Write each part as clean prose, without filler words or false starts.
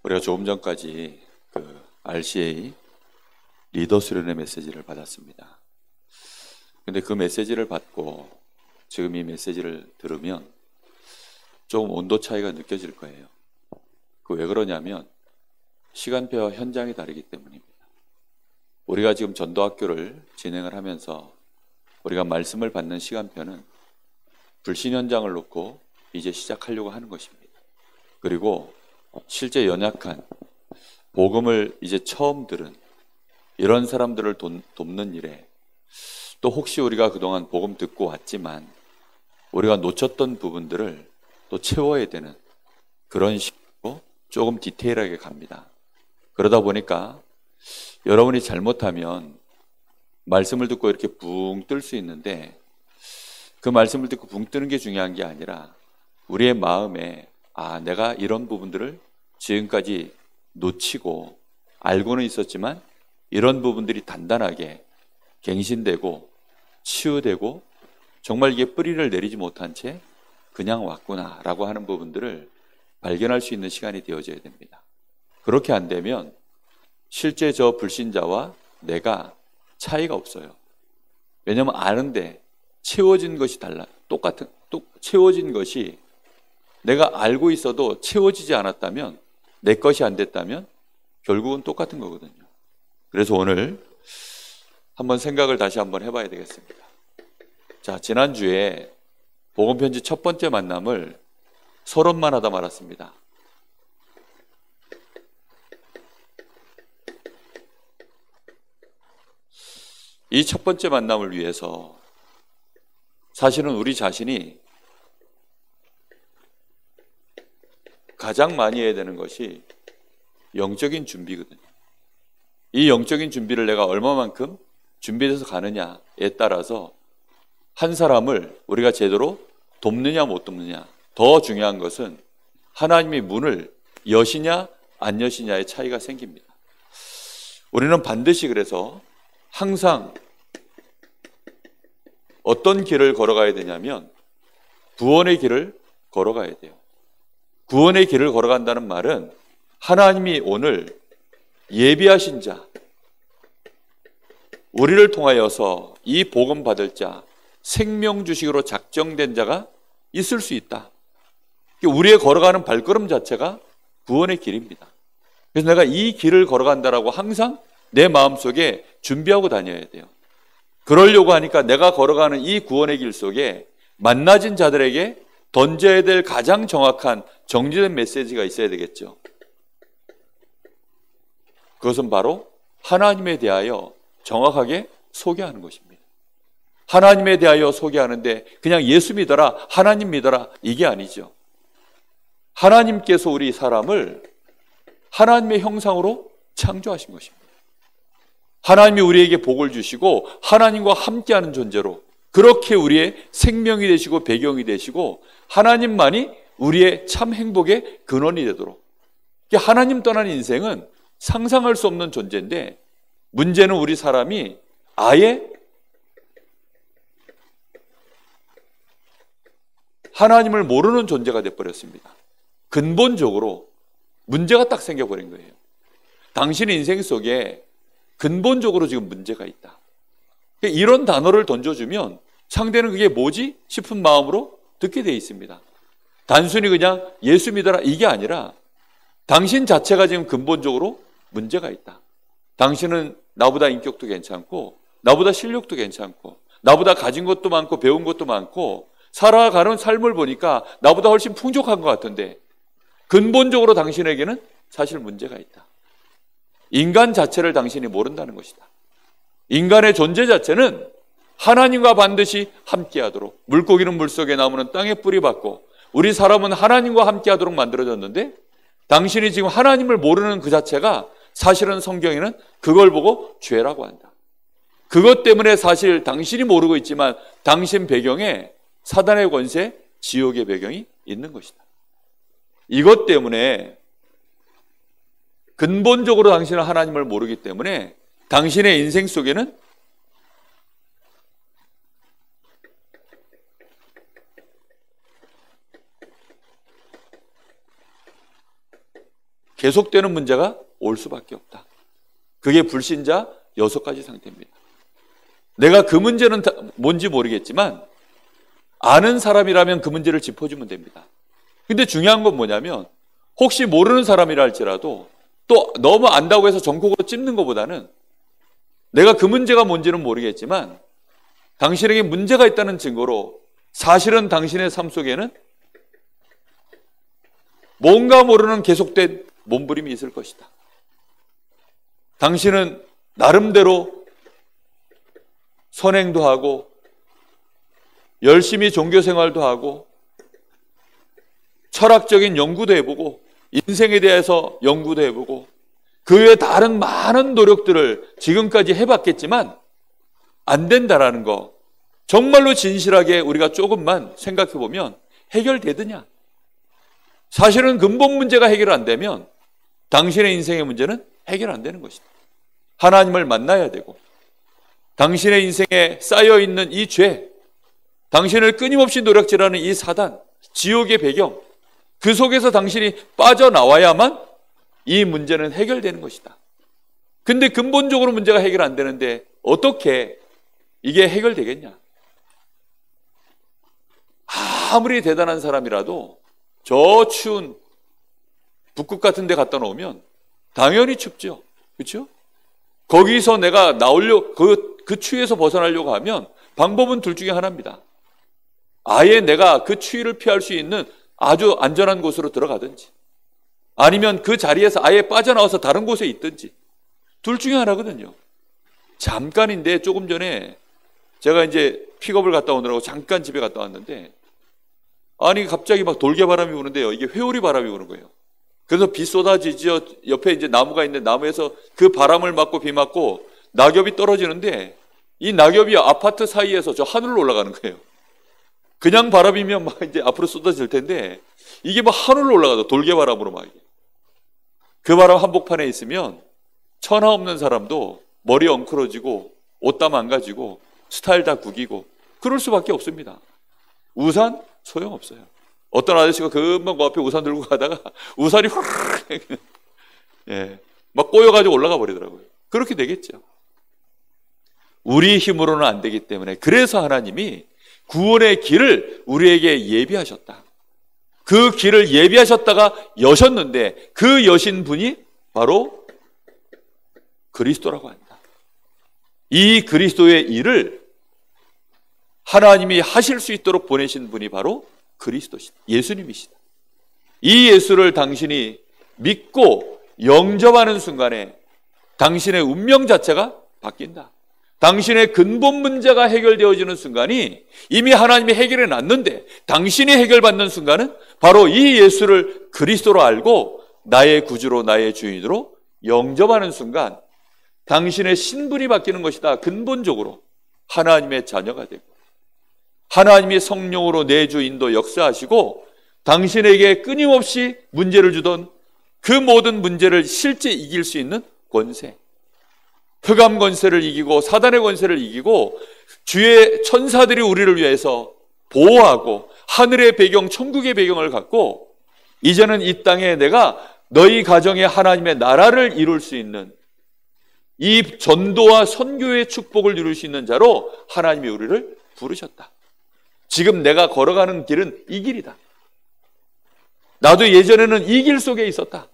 우리가 조금 전까지 RCA 리더 수련의 메시지를 받았습니다. 근데 그 메시지를 받고 지금 이 메시지를 들으면 조금 온도 차이가 느껴질 거예요. 왜 그러냐면 시간표와 현장이 다르기 때문입니다. 우리가 지금 전도학교를 진행을 하면서 우리가 말씀을 받는 시간표는 불신 현장을 놓고 이제 시작하려고 하는 것입니다. 그리고 실제 연약한 복음을 이제 처음 들은 이런 사람들을 돕는 일에 또 혹시 우리가 그동안 복음 듣고 왔지만 우리가 놓쳤던 부분들을 또 채워야 되는 그런 식으로 조금 디테일하게 갑니다. 그러다 보니까 여러분이 잘못하면 말씀을 듣고 이렇게 붕 뜰 수 있는데 그 말씀을 듣고 붕 뜨는 게 중요한 게 아니라 우리의 마음에 내가 이런 부분들을 지금까지 놓치고 알고는 있었지만 이런 부분들이 단단하게 갱신되고 치유되고 정말 이게 뿌리를 내리지 못한 채 그냥 왔구나라고 하는 부분들을 발견할 수 있는 시간이 되어져야 됩니다. 그렇게 안 되면 실제 저 불신자와 내가 차이가 없어요. 왜냐하면 아는데 채워진 것이 달라. 채워진 것이 내가 알고 있어도 채워지지 않았다면, 내 것이 안 됐다면 결국은 똑같은 거거든요. 그래서 오늘 한번 생각을 다시 한번 해봐야 되겠습니다. 자, 지난주에 복음편지 첫 번째 만남을 서론만 하다 말았습니다. 이 첫 번째 만남을 위해서 사실은 우리 자신이 가장 많이 해야 되는 것이 영적인 준비거든요. 이 영적인 준비를 내가 얼마만큼 준비돼서 가느냐에 따라서 한 사람을 우리가 제대로 돕느냐 못 돕느냐, 더 중요한 것은 하나님의 문을 여시냐 안 여시냐의 차이가 생깁니다. 우리는 반드시 그래서 항상 어떤 길을 걸어가야 되냐면 구원의 길을 걸어가야 돼요. 구원의 길을 걸어간다는 말은 하나님이 오늘 예비하신 자, 우리를 통하여서 이 복음 받을 자, 생명 주식으로 작정된 자가 있을 수 있다. 우리의 걸어가는 발걸음 자체가 구원의 길입니다. 그래서 내가 이 길을 걸어간다라고 항상 내 마음속에 준비하고 다녀야 돼요. 그러려고 하니까 내가 걸어가는 이 구원의 길 속에 만나진 자들에게 던져야 될 가장 정확한 정리된 메시지가 있어야 되겠죠. 그것은 바로 하나님에 대하여 정확하게 소개하는 것입니다. 하나님에 대하여 소개하는데 그냥 예수 믿어라, 하나님 믿어라, 이게 아니죠. 하나님께서 우리 사람을 하나님의 형상으로 창조하신 것입니다. 하나님이 우리에게 복을 주시고 하나님과 함께하는 존재로 그렇게 우리의 생명이 되시고 배경이 되시고 하나님만이 우리의 참 행복의 근원이 되도록, 하나님 떠난 인생은 상상할 수 없는 존재인데 문제는 우리 사람이 아예 하나님을 모르는 존재가 되어버렸습니다. 근본적으로 문제가 딱 생겨버린 거예요. 당신의 인생 속에 근본적으로 지금 문제가 있다. 이런 단어를 던져주면 상대는 그게 뭐지? 싶은 마음으로 듣게 돼 있습니다. 단순히 그냥 예수 믿어라 이게 아니라 당신 자체가 지금 근본적으로 문제가 있다. 당신은 나보다 인격도 괜찮고 나보다 실력도 괜찮고 나보다 가진 것도 많고 배운 것도 많고 살아가는 삶을 보니까 나보다 훨씬 풍족한 것 같은데 근본적으로 당신에게는 사실 문제가 있다. 인간 자체를 당신이 모른다는 것이다. 인간의 존재 자체는 하나님과 반드시 함께하도록, 물고기는 물속에, 나무는 땅에 뿌리 받고 우리 사람은 하나님과 함께하도록 만들어졌는데 당신이 지금 하나님을 모르는 그 자체가 사실은 성경에는 그걸 보고 죄라고 한다. 그것 때문에 사실 당신이 모르고 있지만 당신 배경에 사단의 권세, 지옥의 배경이 있는 것이다. 이것 때문에 근본적으로 당신은 하나님을 모르기 때문에 당신의 인생 속에는 계속되는 문제가 올 수밖에 없다. 그게 불신자 6가지 상태입니다. 내가 그 문제는 뭔지 모르겠지만 아는 사람이라면 그 문제를 짚어주면 됩니다. 근데 중요한 건 뭐냐면 혹시 모르는 사람이라 할지라도 또 너무 안다고 해서 정콕으로 찝는 것보다는 내가 그 문제가 뭔지는 모르겠지만 당신에게 문제가 있다는 증거로 사실은 당신의 삶 속에는 뭔가 모르는 계속된 몸부림이 있을 것이다. 당신은 나름대로 선행도 하고 열심히 종교생활도 하고 철학적인 연구도 해보고 인생에 대해서 연구도 해보고 그 외에 다른 많은 노력들을 지금까지 해봤겠지만 안 된다라는 거 정말로 진실하게 우리가 조금만 생각해 보면 해결되느냐? 사실은 근본 문제가 해결 안 되면 당신의 인생의 문제는 해결 안 되는 것이다. 하나님을 만나야 되고 당신의 인생에 쌓여있는 이 죄, 당신을 끊임없이 노력질하는 이 사단, 지옥의 배경, 그 속에서 당신이 빠져나와야만 이 문제는 해결되는 것이다. 근데 근본적으로 문제가 해결 안 되는데 어떻게 이게 해결되겠냐? 아무리 대단한 사람이라도 저 추운 북극 같은 데 갖다 놓으면 당연히 춥죠. 그렇죠? 거기서 내가 그 추위에서 벗어나려고 하면 방법은 둘 중에 하나입니다. 아예 내가 그 추위를 피할 수 있는 아주 안전한 곳으로 들어가든지 아니면 그 자리에서 아예 빠져나와서 다른 곳에 있든지 둘 중에 하나거든요. 잠깐인데 조금 전에 제가 이제 픽업을 갔다 오느라고 잠깐 집에 갔다 왔는데 아니 갑자기 막 돌개바람이 부는데요. 이게 회오리 바람이 부는 거예요. 그래서 비 쏟아지죠. 옆에 이제 나무가 있는데 나무에서 그 바람을 맞고 비 맞고 낙엽이 떨어지는데 이 낙엽이 아파트 사이에서 저 하늘로 올라가는 거예요. 그냥 바람이면 막 이제 앞으로 쏟아질 텐데 이게 막 하늘로 올라가서 돌개바람으로 막. 그 바람 한복판에 있으면 천하 없는 사람도 머리 엉클어지고 옷 다 망가지고 스타일 다 구기고 그럴 수밖에 없습니다. 우산 소용없어요. 어떤 아저씨가 금방 그 앞에 우산 들고 가다가 우산이 확 막 꼬여가지고 올라가 버리더라고요. 그렇게 되겠죠. 우리 힘으로는 안 되기 때문에 그래서 하나님이 구원의 길을 우리에게 예비하셨다. 그 길을 예비하셨다가 여셨는데 그 여신 분이 바로 그리스도라고 한다. 이 그리스도의 일을 하나님이 하실 수 있도록 보내신 분이 바로 그리스도시다. 예수님이시다. 이 예수를 당신이 믿고 영접하는 순간에 당신의 운명 자체가 바뀐다. 당신의 근본 문제가 해결되어지는 순간이 이미 하나님이 해결해 놨는데 당신이 해결받는 순간은 바로 이 예수를 그리스도로 알고 나의 구주로 나의 주인으로 영접하는 순간 당신의 신분이 바뀌는 것이다. 근본적으로 하나님의 자녀가 되고 하나님이 성령으로 내주 인도 역사하시고 당신에게 끊임없이 문제를 주던 그 모든 문제를 실제 이길 수 있는 권세, 흑암 권세를 이기고 사단의 권세를 이기고 주의 천사들이 우리를 위해서 보호하고 하늘의 배경, 천국의 배경을 갖고 이제는 이 땅에 내가 너희 가정에 하나님의 나라를 이룰 수 있는 이 전도와 선교의 축복을 이룰 수 있는 자로 하나님이 우리를 부르셨다. 지금 내가 걸어가는 길은 이 길이다. 나도 예전에는 이 길 속에 있었다.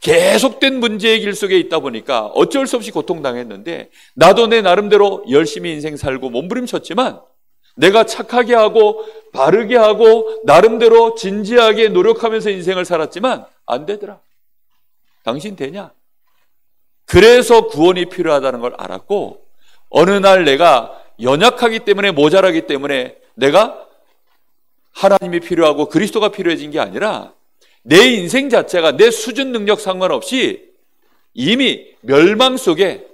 계속된 문제의 길 속에 있다 보니까 어쩔 수 없이 고통당했는데 나도 내 나름대로 열심히 인생 살고 몸부림쳤지만 내가 착하게 하고 바르게 하고 나름대로 진지하게 노력하면서 인생을 살았지만 안 되더라. 당신 되냐? 그래서 구원이 필요하다는 걸 알았고 어느 날 내가 연약하기 때문에 모자라기 때문에 내가 하나님이 필요하고 그리스도가 필요해진 게 아니라 내 인생 자체가 내 수준 능력 상관없이 이미 멸망 속에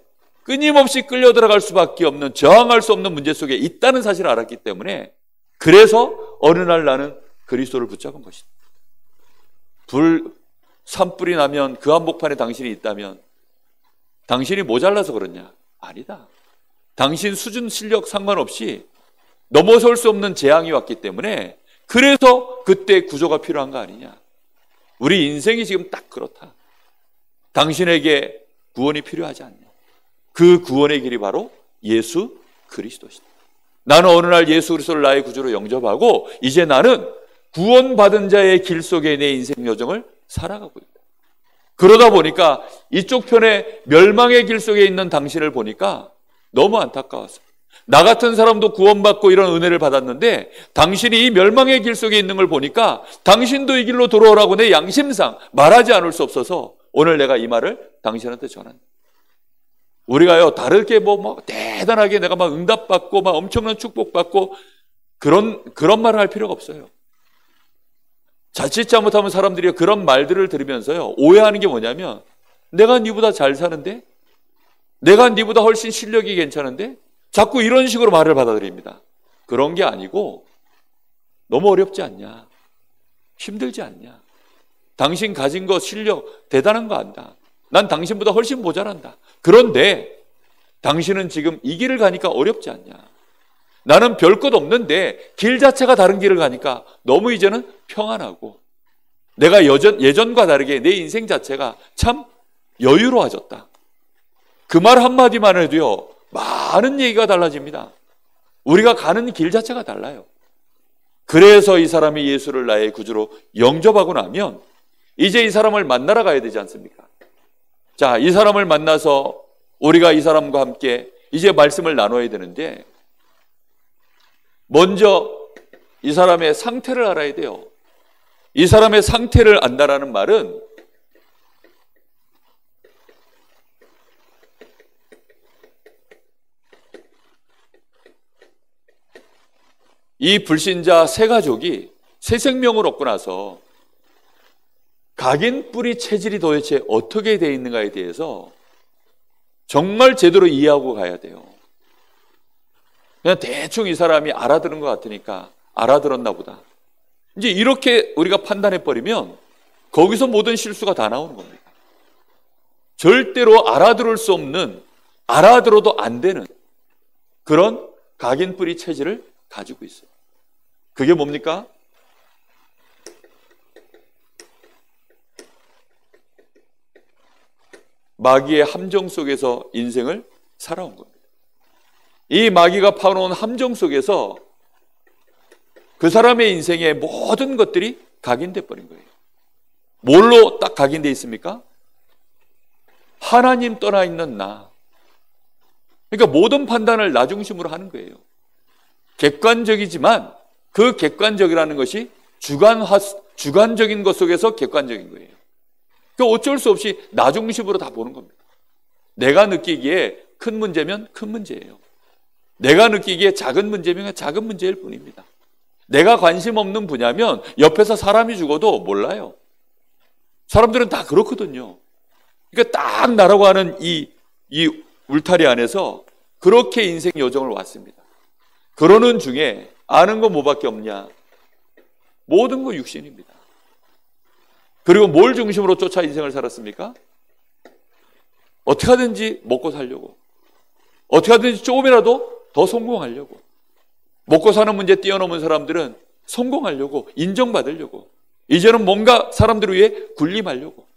끊임없이 끌려 들어갈 수밖에 없는 저항할 수 없는 문제 속에 있다는 사실을 알았기 때문에 그래서 어느 날 나는 그리스도를 붙잡은 것이다. 산불이 나면 그 한복판에 당신이 있다면 당신이 모자라서 그러냐? 아니다. 당신 수준 실력 상관없이 넘어설 수 없는 재앙이 왔기 때문에 그래서 그때 구조가 필요한 거 아니냐? 우리 인생이 지금 딱 그렇다. 당신에게 구원이 필요하지 않냐. 그 구원의 길이 바로 예수 그리스도시다. 나는 어느 날 예수 그리스도를 나의 구주로 영접하고 이제 나는 구원받은 자의 길 속에 내 인생 여정을 살아가고 있다. 그러다 보니까 이쪽 편에 멸망의 길 속에 있는 당신을 보니까 너무 안타까웠어요. 나 같은 사람도 구원받고 이런 은혜를 받았는데 당신이 이 멸망의 길 속에 있는 걸 보니까 당신도 이 길로 돌아오라고 내 양심상 말하지 않을 수 없어서 오늘 내가 이 말을 당신한테 전한다. 우리가요, 다르게 막 대단하게 내가 막 응답받고 막 엄청난 축복받고 그런 말을 할 필요가 없어요. 자칫 잘못하면 사람들이 그런 말들을 들으면서요, 오해하는 게 뭐냐면 내가 네보다 잘 사는데? 내가 네보다 훨씬 실력이 괜찮은데? 자꾸 이런 식으로 말을 받아들입니다. 그런 게 아니고 너무 어렵지 않냐? 힘들지 않냐? 당신 가진 거 실력 대단한 거 안다. 난 당신보다 훨씬 모자란다. 그런데 당신은 지금 이 길을 가니까 어렵지 않냐? 나는 별 것 없는데 길 자체가 다른 길을 가니까 너무 이제는 평안하고 내가 예전과 다르게 내 인생 자체가 참 여유로워졌다. 그 말 한마디만 해도요, 많은 얘기가 달라집니다. 우리가 가는 길 자체가 달라요. 그래서 이 사람이 예수를 나의 구주로 영접하고 나면 이제 이 사람을 만나러 가야 되지 않습니까? 자, 이 사람을 만나서 우리가 이 사람과 함께 이제 말씀을 나눠야 되는데 먼저 이 사람의 상태를 알아야 돼요. 이 사람의 상태를 안다라는 말은 이 불신자 세 가족이 새 생명을 얻고 나서 각인 뿌리 체질이 도대체 어떻게 되어 있는가에 대해서 정말 제대로 이해하고 가야 돼요. 그냥 대충 이 사람이 알아들은 것 같으니까 알아들었나 보다. 이제 이렇게 우리가 판단해버리면 거기서 모든 실수가 다 나오는 겁니다. 절대로 알아들을 수 없는, 알아들어도 안 되는 그런 각인 뿌리 체질을 가지고 있어요. 그게 뭡니까? 마귀의 함정 속에서 인생을 살아온 겁니다. 이 마귀가 파놓은 함정 속에서 그 사람의 인생의 모든 것들이 각인돼 버린 거예요. 뭘로 딱 각인돼 있습니까? 하나님 떠나 있는 나. 그러니까 모든 판단을 나 중심으로 하는 거예요. 객관적이지만 그 객관적이라는 것이 주관적인 것 속에서 객관적인 거예요. 그러니까 어쩔 수 없이 나 중심으로 다 보는 겁니다. 내가 느끼기에 큰 문제면 큰 문제예요. 내가 느끼기에 작은 문제면 작은 문제일 뿐입니다. 내가 관심 없는 분야면 옆에서 사람이 죽어도 몰라요. 사람들은 다 그렇거든요. 그러니까 딱 나라고 하는 이 울타리 안에서 그렇게 인생 여정을 왔습니다. 그러는 중에 아는 거 뭐밖에 없냐? 모든 거 육신입니다. 그리고 뭘 중심으로 쫓아 인생을 살았습니까? 어떻게 하든지 먹고 살려고, 어떻게 하든지 조금이라도 더 성공하려고, 먹고 사는 문제 뛰어넘은 사람들은 성공하려고, 인정받으려고, 이제는 뭔가 사람들을 위해 군림하려고,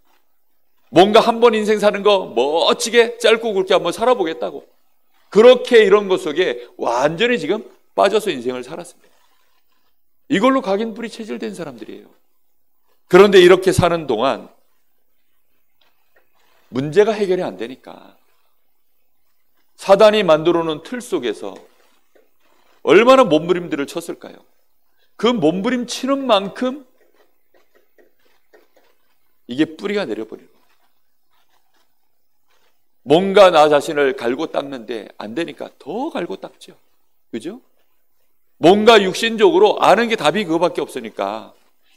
뭔가 한 번 인생 사는 거 멋지게 짧고 굵게 한번 살아보겠다고, 그렇게 이런 것 속에 완전히 지금 빠져서 인생을 살았습니다. 이걸로 각인 뿌리 체질된 사람들이에요. 그런데 이렇게 사는 동안 문제가 해결이 안 되니까 사단이 만들어 놓은 틀 속에서 얼마나 몸부림들을 쳤을까요? 그 몸부림 치는 만큼 이게 뿌리가 내려버리는 거예요. 뭔가 나 자신을 갈고 닦는데 안 되니까 더 갈고 닦죠. 그죠? 뭔가 육신적으로 아는 게 답이 그거밖에 없으니까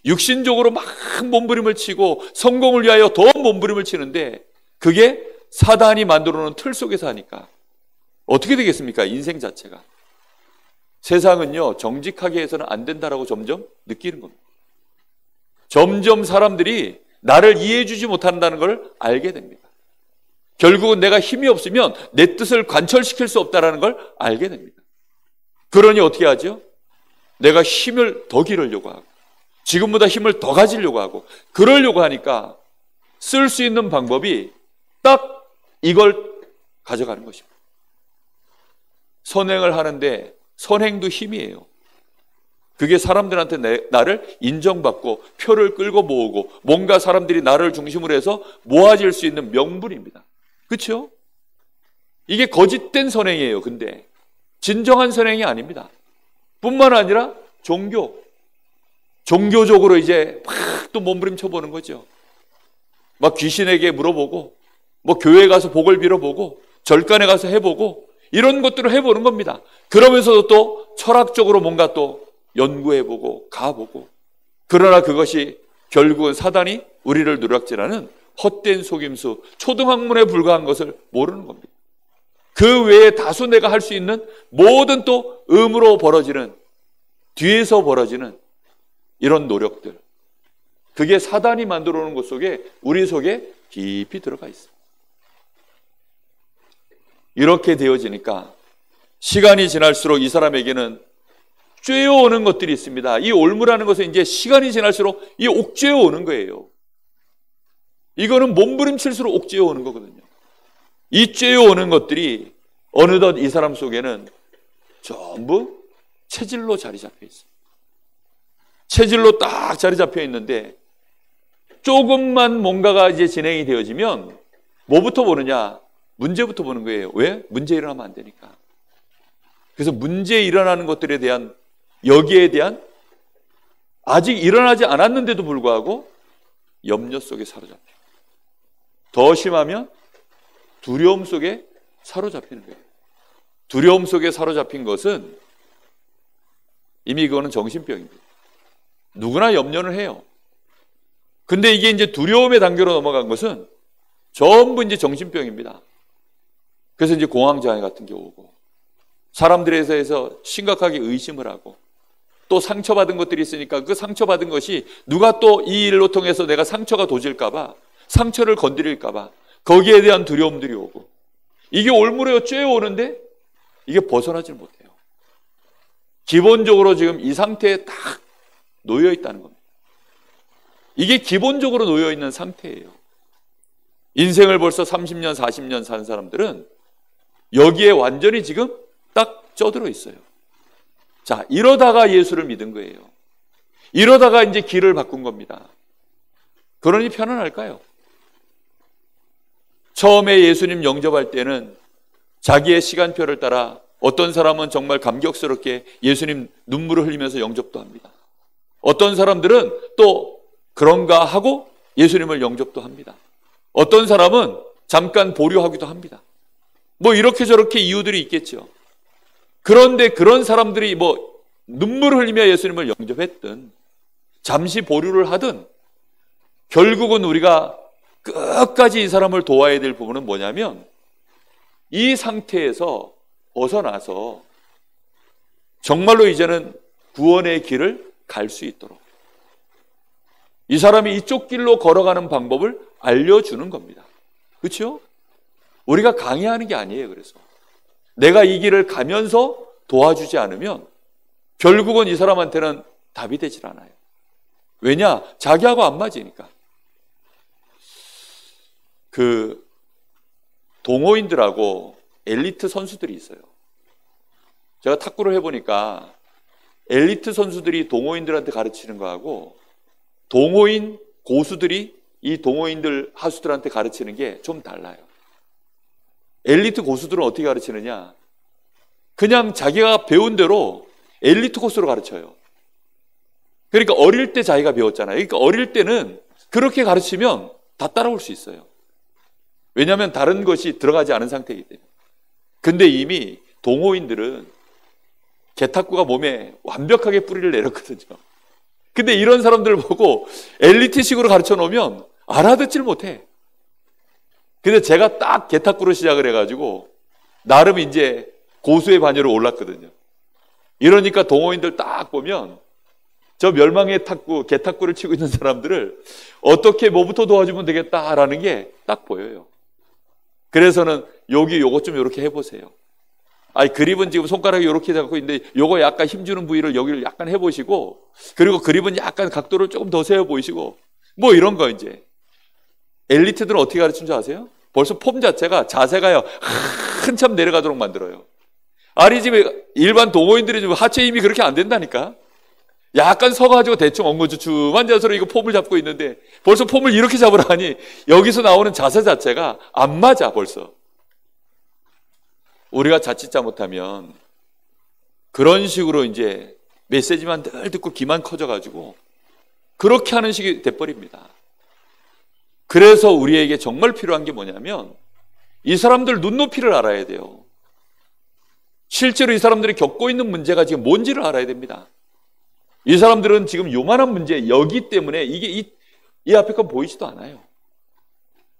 육신적으로 막 몸부림을 치고 성공을 위하여 더 몸부림을 치는데 그게 사단이 만들어 놓은 틀 속에서 하니까 어떻게 되겠습니까? 인생 자체가. 세상은요, 정직하게 해서는 안 된다라고 점점 느끼는 겁니다. 점점 사람들이 나를 이해해 주지 못한다는 걸 알게 됩니다. 결국은 내가 힘이 없으면 내 뜻을 관철시킬 수 없다는 걸 알게 됩니다. 그러니 어떻게 하죠? 내가 힘을 더 기르려고 하고 지금보다 힘을 더 가지려고 하고 그러려고 하니까 쓸 수 있는 방법이 딱 이걸 가져가는 것입니다. 선행을 하는데 선행도 힘이에요. 그게 사람들한테 나를 인정받고 표를 끌고 모으고 뭔가 사람들이 나를 중심으로 해서 모아질 수 있는 명분입니다. 그렇죠? 이게 거짓된 선행이에요. 근데 진정한 선행이 아닙니다. 뿐만 아니라 종교적으로 이제 막 또 몸부림쳐 보는 거죠. 막 귀신에게 물어보고 뭐 교회 가서 복을 빌어보고 절간에 가서 해보고 이런 것들을 해보는 겁니다. 그러면서도 또 철학적으로 뭔가 또 연구해보고 가보고, 그러나 그것이 결국은 사단이 우리를 누락질하는 헛된 속임수, 초등학문에 불과한 것을 모르는 겁니다. 그 외에 다수 내가 할 수 있는 모든 또 음으로 벌어지는, 뒤에서 벌어지는 이런 노력들, 그게 사단이 만들어 놓은 것 속에 우리 속에 깊이 들어가 있어요. 이렇게 되어지니까 시간이 지날수록 이 사람에게는 쬐어오는 것들이 있습니다. 이 올무라는 것은 이제 시간이 지날수록 이 옥죄어 오는 거예요. 이거는 몸부림칠수록 옥죄어 오는 거거든요. 이 쬐어 오는 것들이 어느덧 이 사람 속에는 전부 체질로 자리 잡혀 있어요. 체질로 딱 자리 잡혀 있는데 조금만 뭔가가 이제 진행이 되어지면 뭐부터 보느냐? 문제부터 보는 거예요. 왜? 문제 일어나면 안 되니까. 그래서 문제 일어나는 것들에 대한, 여기에 대한 아직 일어나지 않았는데도 불구하고 염려 속에 사로잡혀. 더 심하면 두려움 속에 사로잡히는 거예요. 두려움 속에 사로잡힌 것은 이미 그거는 정신병입니다. 누구나 염려는 해요. 근데 이게 이제 두려움의 단계로 넘어간 것은 전부 이제 정신병입니다. 그래서 이제 공황장애 같은 게 오고, 사람들에 대해서 심각하게 의심을 하고, 또 상처받은 것들이 있으니까 그 상처받은 것이 누가 또 이 일로 통해서 내가 상처가 도질까봐, 상처를 건드릴까봐 거기에 대한 두려움들이 오고, 이게 올무려 쬐어 오는데 이게 벗어나질 못해요. 기본적으로 지금 이 상태에 딱 놓여 있다는 겁니다. 이게 기본적으로 놓여 있는 상태예요. 인생을 벌써 30년, 40년 산 사람들은 여기에 완전히 지금 딱 쪄들어 있어요. 자, 이러다가 예수를 믿은 거예요. 이러다가 이제 길을 바꾼 겁니다. 그러니 편안할까요? 처음에 예수님 영접할 때는 자기의 시간표를 따라 어떤 사람은 정말 감격스럽게 예수님 눈물을 흘리면서 영접도 합니다. 어떤 사람들은 또 그런가 하고 예수님을 영접도 합니다. 어떤 사람은 잠깐 보류하기도 합니다. 뭐 이렇게 저렇게 이유들이 있겠죠. 그런데 그런 사람들이 뭐 눈물을 흘리며 예수님을 영접했든 잠시 보류를 하든 결국은 우리가 끝까지 이 사람을 도와야 될 부분은 뭐냐면 이 상태에서 벗어나서 정말로 이제는 구원의 길을 갈 수 있도록 이 사람이 이쪽 길로 걸어가는 방법을 알려주는 겁니다. 그렇죠? 우리가 강요하는 게 아니에요. 그래서 내가 이 길을 가면서 도와주지 않으면 결국은 이 사람한테는 답이 되질 않아요. 왜냐? 자기하고 안 맞으니까. 그 동호인들하고 엘리트 선수들이 있어요. 제가 탁구를 해보니까 엘리트 선수들이 동호인들한테 가르치는 거하고 동호인 고수들이 이 동호인들 하수들한테 가르치는 게 좀 달라요. 엘리트 고수들은 어떻게 가르치느냐? 그냥 자기가 배운 대로 엘리트 코스로 가르쳐요. 그러니까 어릴 때 자기가 배웠잖아요. 그러니까 어릴 때는 그렇게 가르치면 다 따라올 수 있어요. 왜냐하면 다른 것이 들어가지 않은 상태이기 때문에. 근데 이미 동호인들은 개탁구가 몸에 완벽하게 뿌리를 내렸거든요. 근데 이런 사람들을 보고 엘리트식으로 가르쳐 놓으면 알아듣질 못해. 근데 제가 딱 개탁구로 시작을 해가지고 나름 이제 고수의 반열에 올랐거든요. 이러니까 동호인들 딱 보면 저 멸망의 탁구, 개탁구를 치고 있는 사람들을 어떻게 뭐부터 도와주면 되겠다라는 게 딱 보여요. 그래서는 여기 요것 좀 이렇게 해보세요. 아니, 그립은 지금 손가락이 이렇게 잡고 있는데 요거 약간 힘주는 부위를 여기를 약간 해보시고, 그리고 그립은 약간 각도를 조금 더 세워 보이시고, 뭐 이런 거 이제. 엘리트들은 어떻게 가르치는 줄 아세요? 벌써 폼 자체가, 자세가요, 한참 내려가도록 만들어요. 아니, 지금 일반 동호인들이 지금 하체 힘이 그렇게 안 된다니까? 약간 서가지고 대충 엉거주춤한 자세로 이거 폼을 잡고 있는데 벌써 폼을 이렇게 잡으라 하니 여기서 나오는 자세 자체가 안 맞아, 벌써. 우리가 자칫 잘못하면 그런 식으로 이제 메시지만 늘 듣고 귀만 커져가지고 그렇게 하는 식이 돼버립니다. 그래서 우리에게 정말 필요한 게 뭐냐면 이 사람들 눈높이를 알아야 돼요. 실제로 이 사람들이 겪고 있는 문제가 지금 뭔지를 알아야 됩니다. 이 사람들은 지금 요만한 문제, 여기 때문에 이게 이 앞에 건 보이지도 않아요.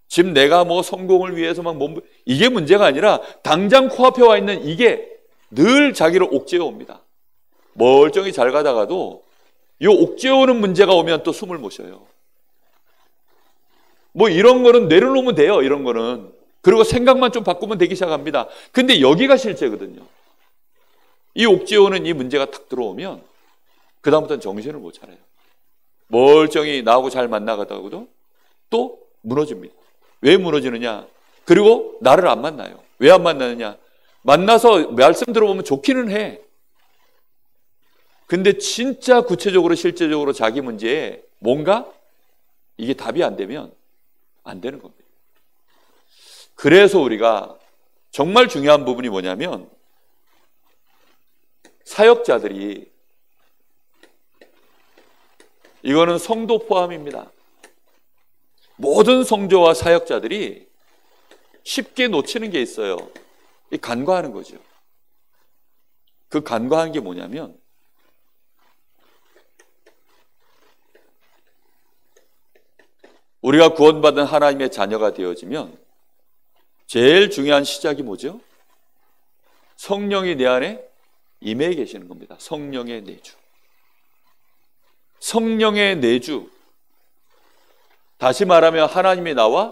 지금 내가 뭐 성공을 위해서 막 이게 문제가 아니라 당장 코앞에 와 있는 이게 늘 자기를 옥죄어 옵니다. 멀쩡히 잘 가다가도 이 옥죄어 오는 문제가 오면 또 숨을 못 쉬어요. 뭐 이런 거는 내려놓으면 돼요, 이런 거는. 그리고 생각만 좀 바꾸면 되기 시작합니다. 근데 여기가 실제거든요. 이 옥죄어 오는 이 문제가 탁 들어오면 그다음부터는 정신을 못 차려요. 멀쩡히 나하고 잘 만나가다가도 또 무너집니다. 왜 무너지느냐? 그리고 나를 안 만나요. 왜 안 만나느냐? 만나서 말씀 들어보면 좋기는 해. 근데 진짜 구체적으로 실제적으로 자기 문제에 뭔가 이게 답이 안 되면 안 되는 겁니다. 그래서 우리가 정말 중요한 부분이 뭐냐면 사역자들이, 이거는 성도 포함입니다. 모든 성도와 사역자들이 쉽게 놓치는 게 있어요. 이 간과하는 거죠. 그 간과한 게 뭐냐면 우리가 구원받은 하나님의 자녀가 되어지면 제일 중요한 시작이 뭐죠? 성령이 내 안에 임해 계시는 겁니다. 성령의 내주. 성령의 내주. 다시 말하면 하나님이 나와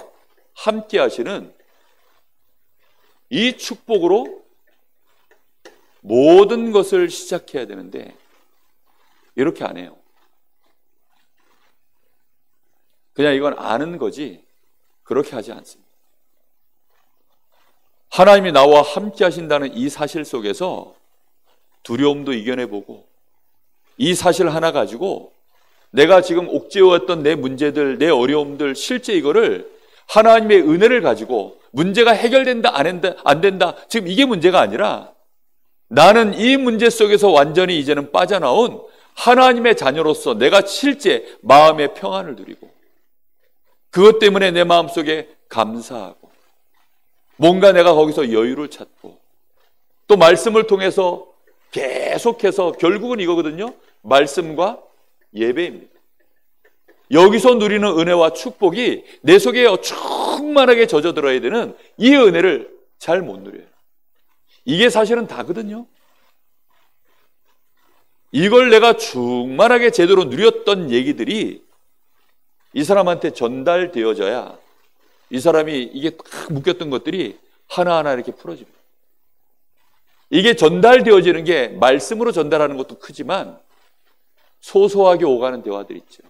함께 하시는 이 축복으로 모든 것을 시작해야 되는데 이렇게 안 해요. 그냥 이건 아는 거지 그렇게 하지 않습니다. 하나님이 나와 함께 하신다는 이 사실 속에서 두려움도 이겨내보고 이 사실 하나 가지고 내가 지금 옥죄어왔던 내 문제들, 내 어려움들, 실제 이거를 하나님의 은혜를 가지고 문제가 해결된다, 안 된다, 지금 이게 문제가 아니라 나는 이 문제 속에서 완전히 이제는 빠져나온 하나님의 자녀로서 내가 실제 마음의 평안을 누리고 그것 때문에 내 마음속에 감사하고 뭔가 내가 거기서 여유를 찾고 또 말씀을 통해서 계속해서 결국은 이거거든요. 말씀과 예배입니다. 여기서 누리는 은혜와 축복이 내 속에 충만하게 젖어들어야 되는 이 은혜를 잘 못 누려요. 이게 사실은 다거든요. 이걸 내가 충만하게 제대로 누렸던 얘기들이 이 사람한테 전달되어져야 이 사람이 이게 딱 묶였던 것들이 하나하나 이렇게 풀어집니다. 이게 전달되어지는 게 말씀으로 전달하는 것도 크지만 소소하게 오가는 대화들 있죠.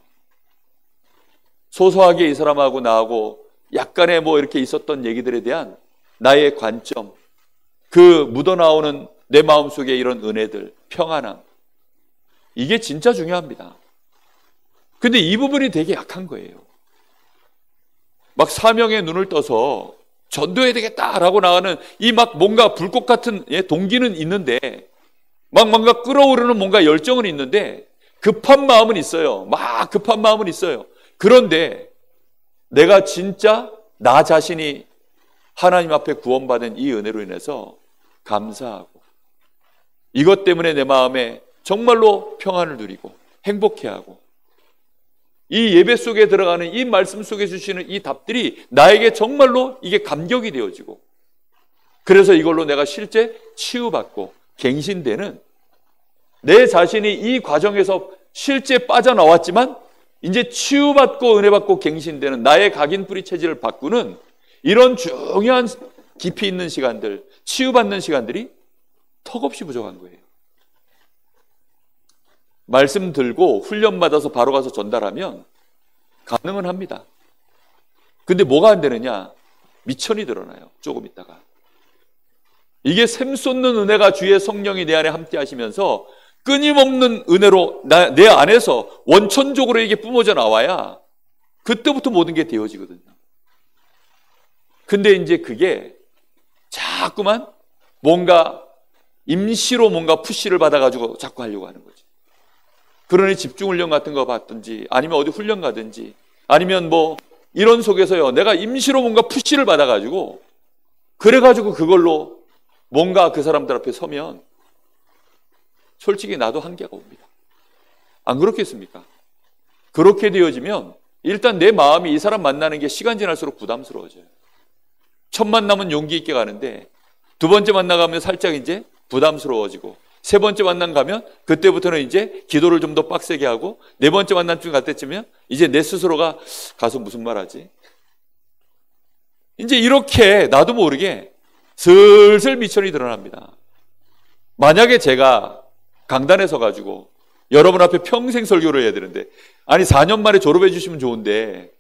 소소하게 이 사람하고 나하고 약간의 뭐 이렇게 있었던 얘기들에 대한 나의 관점, 그 묻어나오는 내 마음속에 이런 은혜들, 평안함, 이게 진짜 중요합니다. 근데 이 부분이 되게 약한 거예요. 막 사명의 눈을 떠서 전도해야 되겠다라고 나가는 이 막 뭔가 불꽃 같은 동기는 있는데 막 뭔가 끓어오르는 뭔가 열정은 있는데 급한 마음은 있어요. 막 급한 마음은 있어요. 그런데 내가 진짜 나 자신이 하나님 앞에 구원받은 이 은혜로 인해서 감사하고 이것 때문에 내 마음에 정말로 평안을 누리고 행복해하고 이 예배 속에 들어가는 이 말씀 속에 주시는 이 답들이 나에게 정말로 이게 감격이 되어지고 그래서 이걸로 내가 실제 치유받고 갱신되는 내 자신이 이 과정에서 실제 빠져나왔지만 이제 치유받고 은혜받고 갱신되는 나의 각인 뿌리 체질을 바꾸는 이런 중요한 깊이 있는 시간들, 치유받는 시간들이 턱없이 부족한 거예요. 말씀 들고 훈련 받아서 바로 가서 전달하면 가능은 합니다. 근데 뭐가 안 되느냐? 미천이 드러나요. 조금 있다가. 이게 샘솟는 은혜가 주의 성령이 내 안에 함께 하시면서 끊임없는 은혜로 내 안에서 원천적으로 이게 뿜어져 나와야 그때부터 모든 게 되어지거든요. 근데 이제 그게 자꾸만 뭔가 임시로 뭔가 푸시를 받아가지고 자꾸 하려고 하는 거죠. 그러니 집중훈련 같은 거 받든지 아니면 어디 훈련 가든지 아니면 뭐 이런 속에서요, 내가 임시로 뭔가 푸시를 받아가지고 그래가지고 그걸로 뭔가 그 사람들 앞에 서면 솔직히 나도 한계가 옵니다. 안 그렇겠습니까? 그렇게 되어지면 일단 내 마음이 이 사람 만나는 게 시간 지날수록 부담스러워져요. 첫 만남은 용기 있게 가는데 두 번째 만나가면 살짝 이제 부담스러워지고 세 번째 만남 가면 그때부터는 이제 기도를 좀 더 빡세게 하고 네 번째 만남쯤 갈 때쯤이면 이제 내 스스로가 가서 무슨 말 하지? 이제 이렇게 나도 모르게 슬슬 미천이 드러납니다. 만약에 제가 강단에 서가지고 여러분 앞에 평생 설교를 해야 되는데 아니 4년 만에 졸업해 주시면 좋은데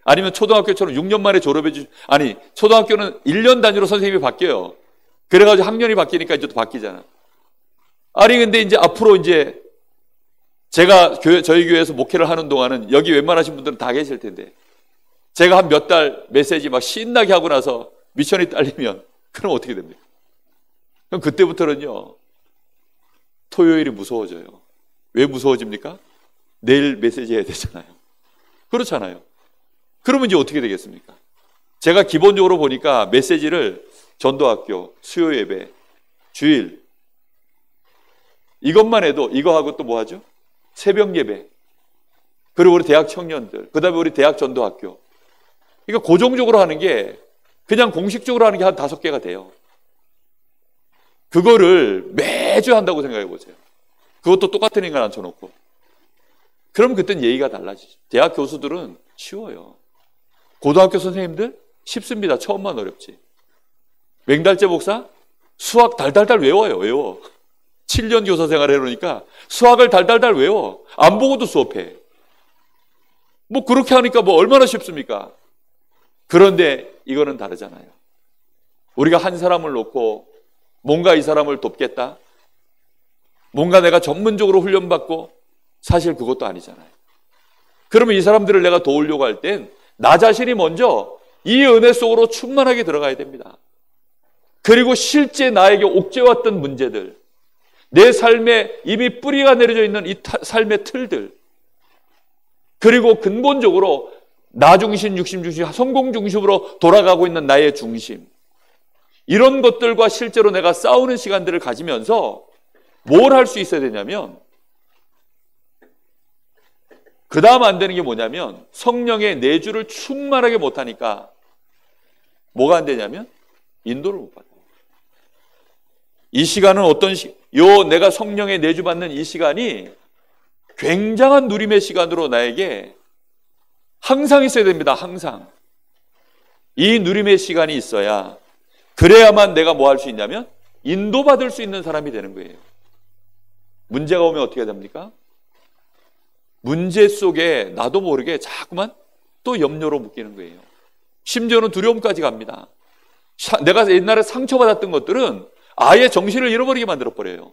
아니면 초등학교처럼 6년 만에 졸업해 아니 초등학교는 1년 단위로 선생님이 바뀌어요. 그래가지고 학년이 바뀌니까 이제 또 바뀌잖아. 아니 근데 이제 앞으로 이제 제가 저희 교회에서 목회를 하는 동안은 여기 웬만하신 분들은 다 계실 텐데 제가 한 몇 달 메시지 막 신나게 하고 나서 미천이 딸리면 그럼 어떻게 됩니까? 그럼 그때부터는요 토요일이 무서워져요. 왜 무서워집니까? 내일 메시지 해야 되잖아요. 그렇잖아요. 그러면 이제 어떻게 되겠습니까? 제가 기본적으로 보니까 메시지를 전도학교, 수요예배, 주일 이것만 해도 이거하고 또 뭐 하죠? 새벽 예배, 그리고 우리 대학 청년들, 그 다음에 우리 대학 전도학교. 그러니까 고정적으로 하는 게 그냥 공식적으로 하는 게 한 5개가 돼요. 그거를 매주 한다고 생각해 보세요. 그것도 똑같은 인간 앉혀놓고. 그럼 그땐 예의가 달라지죠. 대학 교수들은 쉬워요. 고등학교 선생님들 쉽습니다. 처음만 어렵지. 맹달재 목사 수학 달달달 외워. 7년 교사 생활을 해놓으니까 수학을 달달달 외워. 안 보고도 수업해. 뭐 그렇게 하니까 뭐 얼마나 쉽습니까? 그런데 이거는 다르잖아요. 우리가 한 사람을 놓고 뭔가 이 사람을 돕겠다. 뭔가 내가 전문적으로 훈련받고 사실 그것도 아니잖아요. 그러면 이 사람들을 내가 도우려고 할 땐 나 자신이 먼저 이 은혜 속으로 충만하게 들어가야 됩니다. 그리고 실제 나에게 옥죄왔던 문제들, 내 삶에 이미 뿌리가 내려져 있는 이 삶의 틀들, 그리고 근본적으로 나 중심, 육심 중심, 성공 중심으로 돌아가고 있는 나의 중심, 이런 것들과 실제로 내가 싸우는 시간들을 가지면서 뭘 할 수 있어야 되냐면 그 다음 안 되는 게 뭐냐면 성령의 내주를 충만하게 못하니까 뭐가 안 되냐면 인도를 못 받아요. 이 시간은 내가 성령의 내주 받는 이 시간이 굉장한 누림의 시간으로 나에게 항상 있어야 됩니다. 항상. 이 누림의 시간이 있어야 그래야만 내가 뭐 할 수 있냐면 인도받을 수 있는 사람이 되는 거예요. 문제가 오면 어떻게 됩니까? 문제 속에 나도 모르게 자꾸만 또 염려로 묶이는 거예요. 심지어는 두려움까지 갑니다. 내가 옛날에 상처받았던 것들은 아예 정신을 잃어버리게 만들어버려요.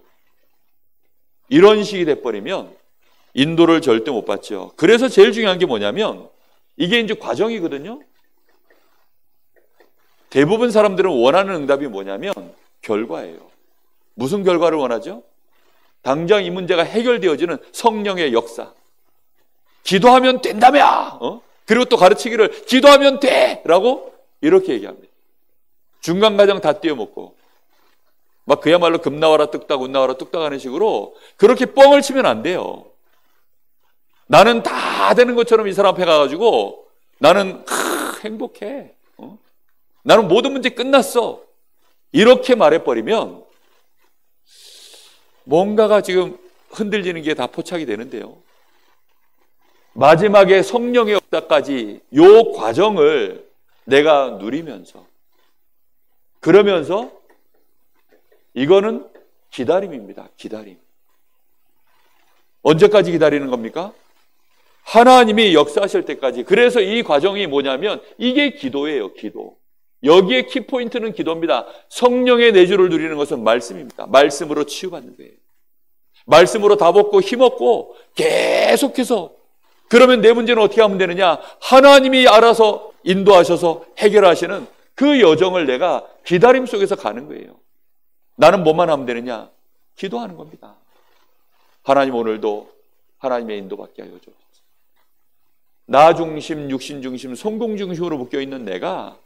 이런 식이 돼버리면 인도를 절대 못 받죠. 그래서 제일 중요한 게 뭐냐면 이게 이제 과정이거든요. 대부분 사람들은 원하는 응답이 뭐냐면 결과예요. 무슨 결과를 원하죠? 당장 이 문제가 해결되어지는 성령의 역사. 기도하면 된다며! 그리고 또 가르치기를 기도하면 돼! 라고 이렇게 얘기합니다. 중간 과정 다 띄워먹고 막 그야말로 금 나와라 뚝딱 운 나와라 뚝딱 하는 식으로 그렇게 뻥을 치면 안 돼요. 나는 다 되는 것처럼 이 사람 앞에 가가지고 나는 행복해. 나는 모든 문제 끝났어. 이렇게 말해버리면 뭔가가 지금 흔들리는 게 다 포착이 되는데요. 마지막에 성령의 역사까지 요 과정을 내가 누리면서 그러면서 이거는 기다림입니다. 기다림. 언제까지 기다리는 겁니까? 하나님이 역사하실 때까지. 그래서 이 과정이 뭐냐면 이게 기도예요. 기도. 여기에 키포인트는 기도입니다. 성령의 내주를 누리는 것은 말씀입니다. 말씀으로 치유받는 거예요. 말씀으로 답 얻고 힘 얻고 계속해서. 그러면 내 문제는 어떻게 하면 되느냐? 하나님이 알아서 인도하셔서 해결하시는 그 여정을 내가 기다림 속에서 가는 거예요. 나는 뭐만 하면 되느냐? 기도하는 겁니다. 하나님, 오늘도 하나님의 인도받게 하여 주옵소서. 나 중심, 육신 중심, 성공 중심으로 묶여있는 내가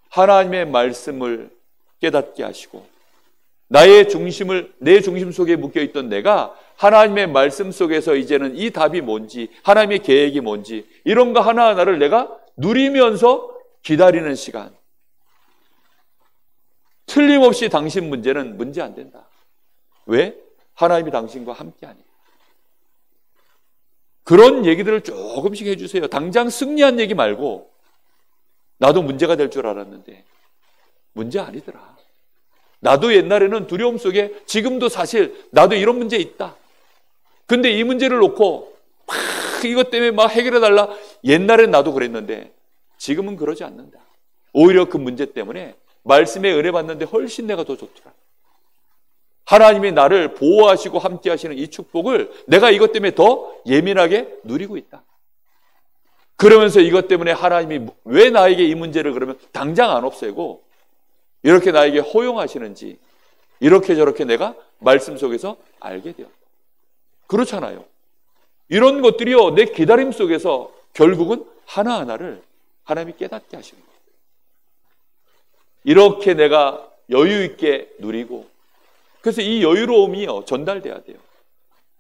하나님의 말씀을 깨닫게 하시고, 나의 중심을, 내 중심 속에 묶여있던 내가 하나님의 말씀 속에서 이제는 이 답이 뭔지, 하나님의 계획이 뭔지, 이런 거 하나하나를 내가 누리면서 기다리는 시간. 틀림없이 당신 문제는 문제 안 된다. 왜? 하나님이 당신과 함께 하니까. 그런 얘기들을 조금씩 해주세요. 당장 승리한 얘기 말고, 나도 문제가 될 줄 알았는데 문제 아니더라. 나도 옛날에는 두려움 속에, 지금도 사실 나도 이런 문제 있다. 근데 이 문제를 놓고 막 이것 때문에 막 해결해달라. 옛날엔 나도 그랬는데 지금은 그러지 않는다. 오히려 그 문제 때문에 말씀에 은혜 받는데 훨씬 내가 더 좋더라. 하나님이 나를 보호하시고 함께 하시는 이 축복을 내가 이것 때문에 더 예민하게 누리고 있다. 그러면서 이것 때문에 하나님이 왜 나에게 이 문제를 그러면 당장 안 없애고 이렇게 나에게 허용하시는지, 이렇게 저렇게 내가 말씀 속에서 알게 되었다. 그렇잖아요. 이런 것들이요, 내 기다림 속에서 결국은 하나하나를 하나님이 깨닫게 하시는 거예요. 이렇게 내가 여유 있게 누리고, 그래서 이 여유로움이요 전달돼야 돼요.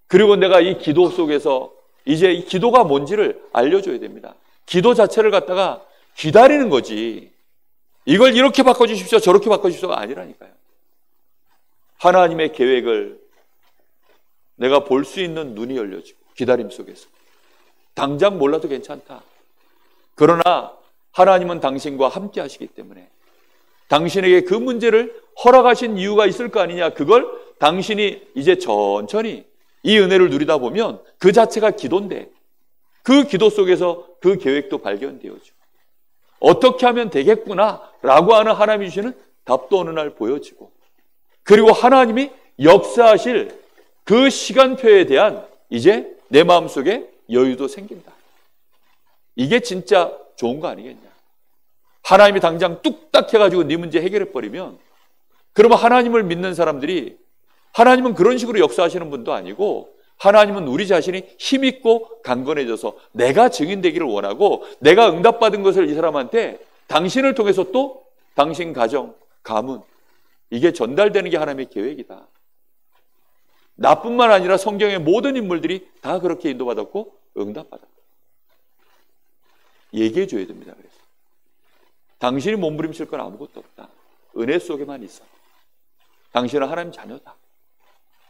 그리고 내가 이 기도 속에서 이제 이 기도가 뭔지를 알려줘야 됩니다. 기도 자체를 갖다가 기다리는 거지, 이걸 이렇게 바꿔주십시오 저렇게 바꿔주십시오가 아니라니까요. 하나님의 계획을 내가 볼 수 있는 눈이 열려지고, 기다림 속에서 당장 몰라도 괜찮다. 그러나 하나님은 당신과 함께 하시기 때문에 당신에게 그 문제를 허락하신 이유가 있을 거 아니냐. 그걸 당신이 이제 천천히 이 은혜를 누리다 보면 그 자체가 기도인데, 그 기도 속에서 그 계획도 발견되어지고, 어떻게 하면 되겠구나 라고 하는 하나님이 주시는 답도 어느 날 보여지고, 그리고 하나님이 역사하실 그 시간표에 대한 이제 내 마음속에 여유도 생긴다. 이게 진짜 좋은 거 아니겠냐. 하나님이 당장 뚝딱 해가지고 네 문제 해결해버리면, 그러면 하나님을 믿는 사람들이, 하나님은 그런 식으로 역사하시는 분도 아니고, 하나님은 우리 자신이 힘있고 강건해져서 내가 증인되기를 원하고, 내가 응답받은 것을 이 사람한테 당신을 통해서 또 당신 가정, 가문, 이게 전달되는 게 하나님의 계획이다. 나뿐만 아니라 성경의 모든 인물들이 다 그렇게 인도받았고 응답받았다. 얘기해 줘야 됩니다. 그래서 당신이 몸부림칠 건 아무것도 없다. 은혜 속에만 있어. 당신은 하나님 자녀다.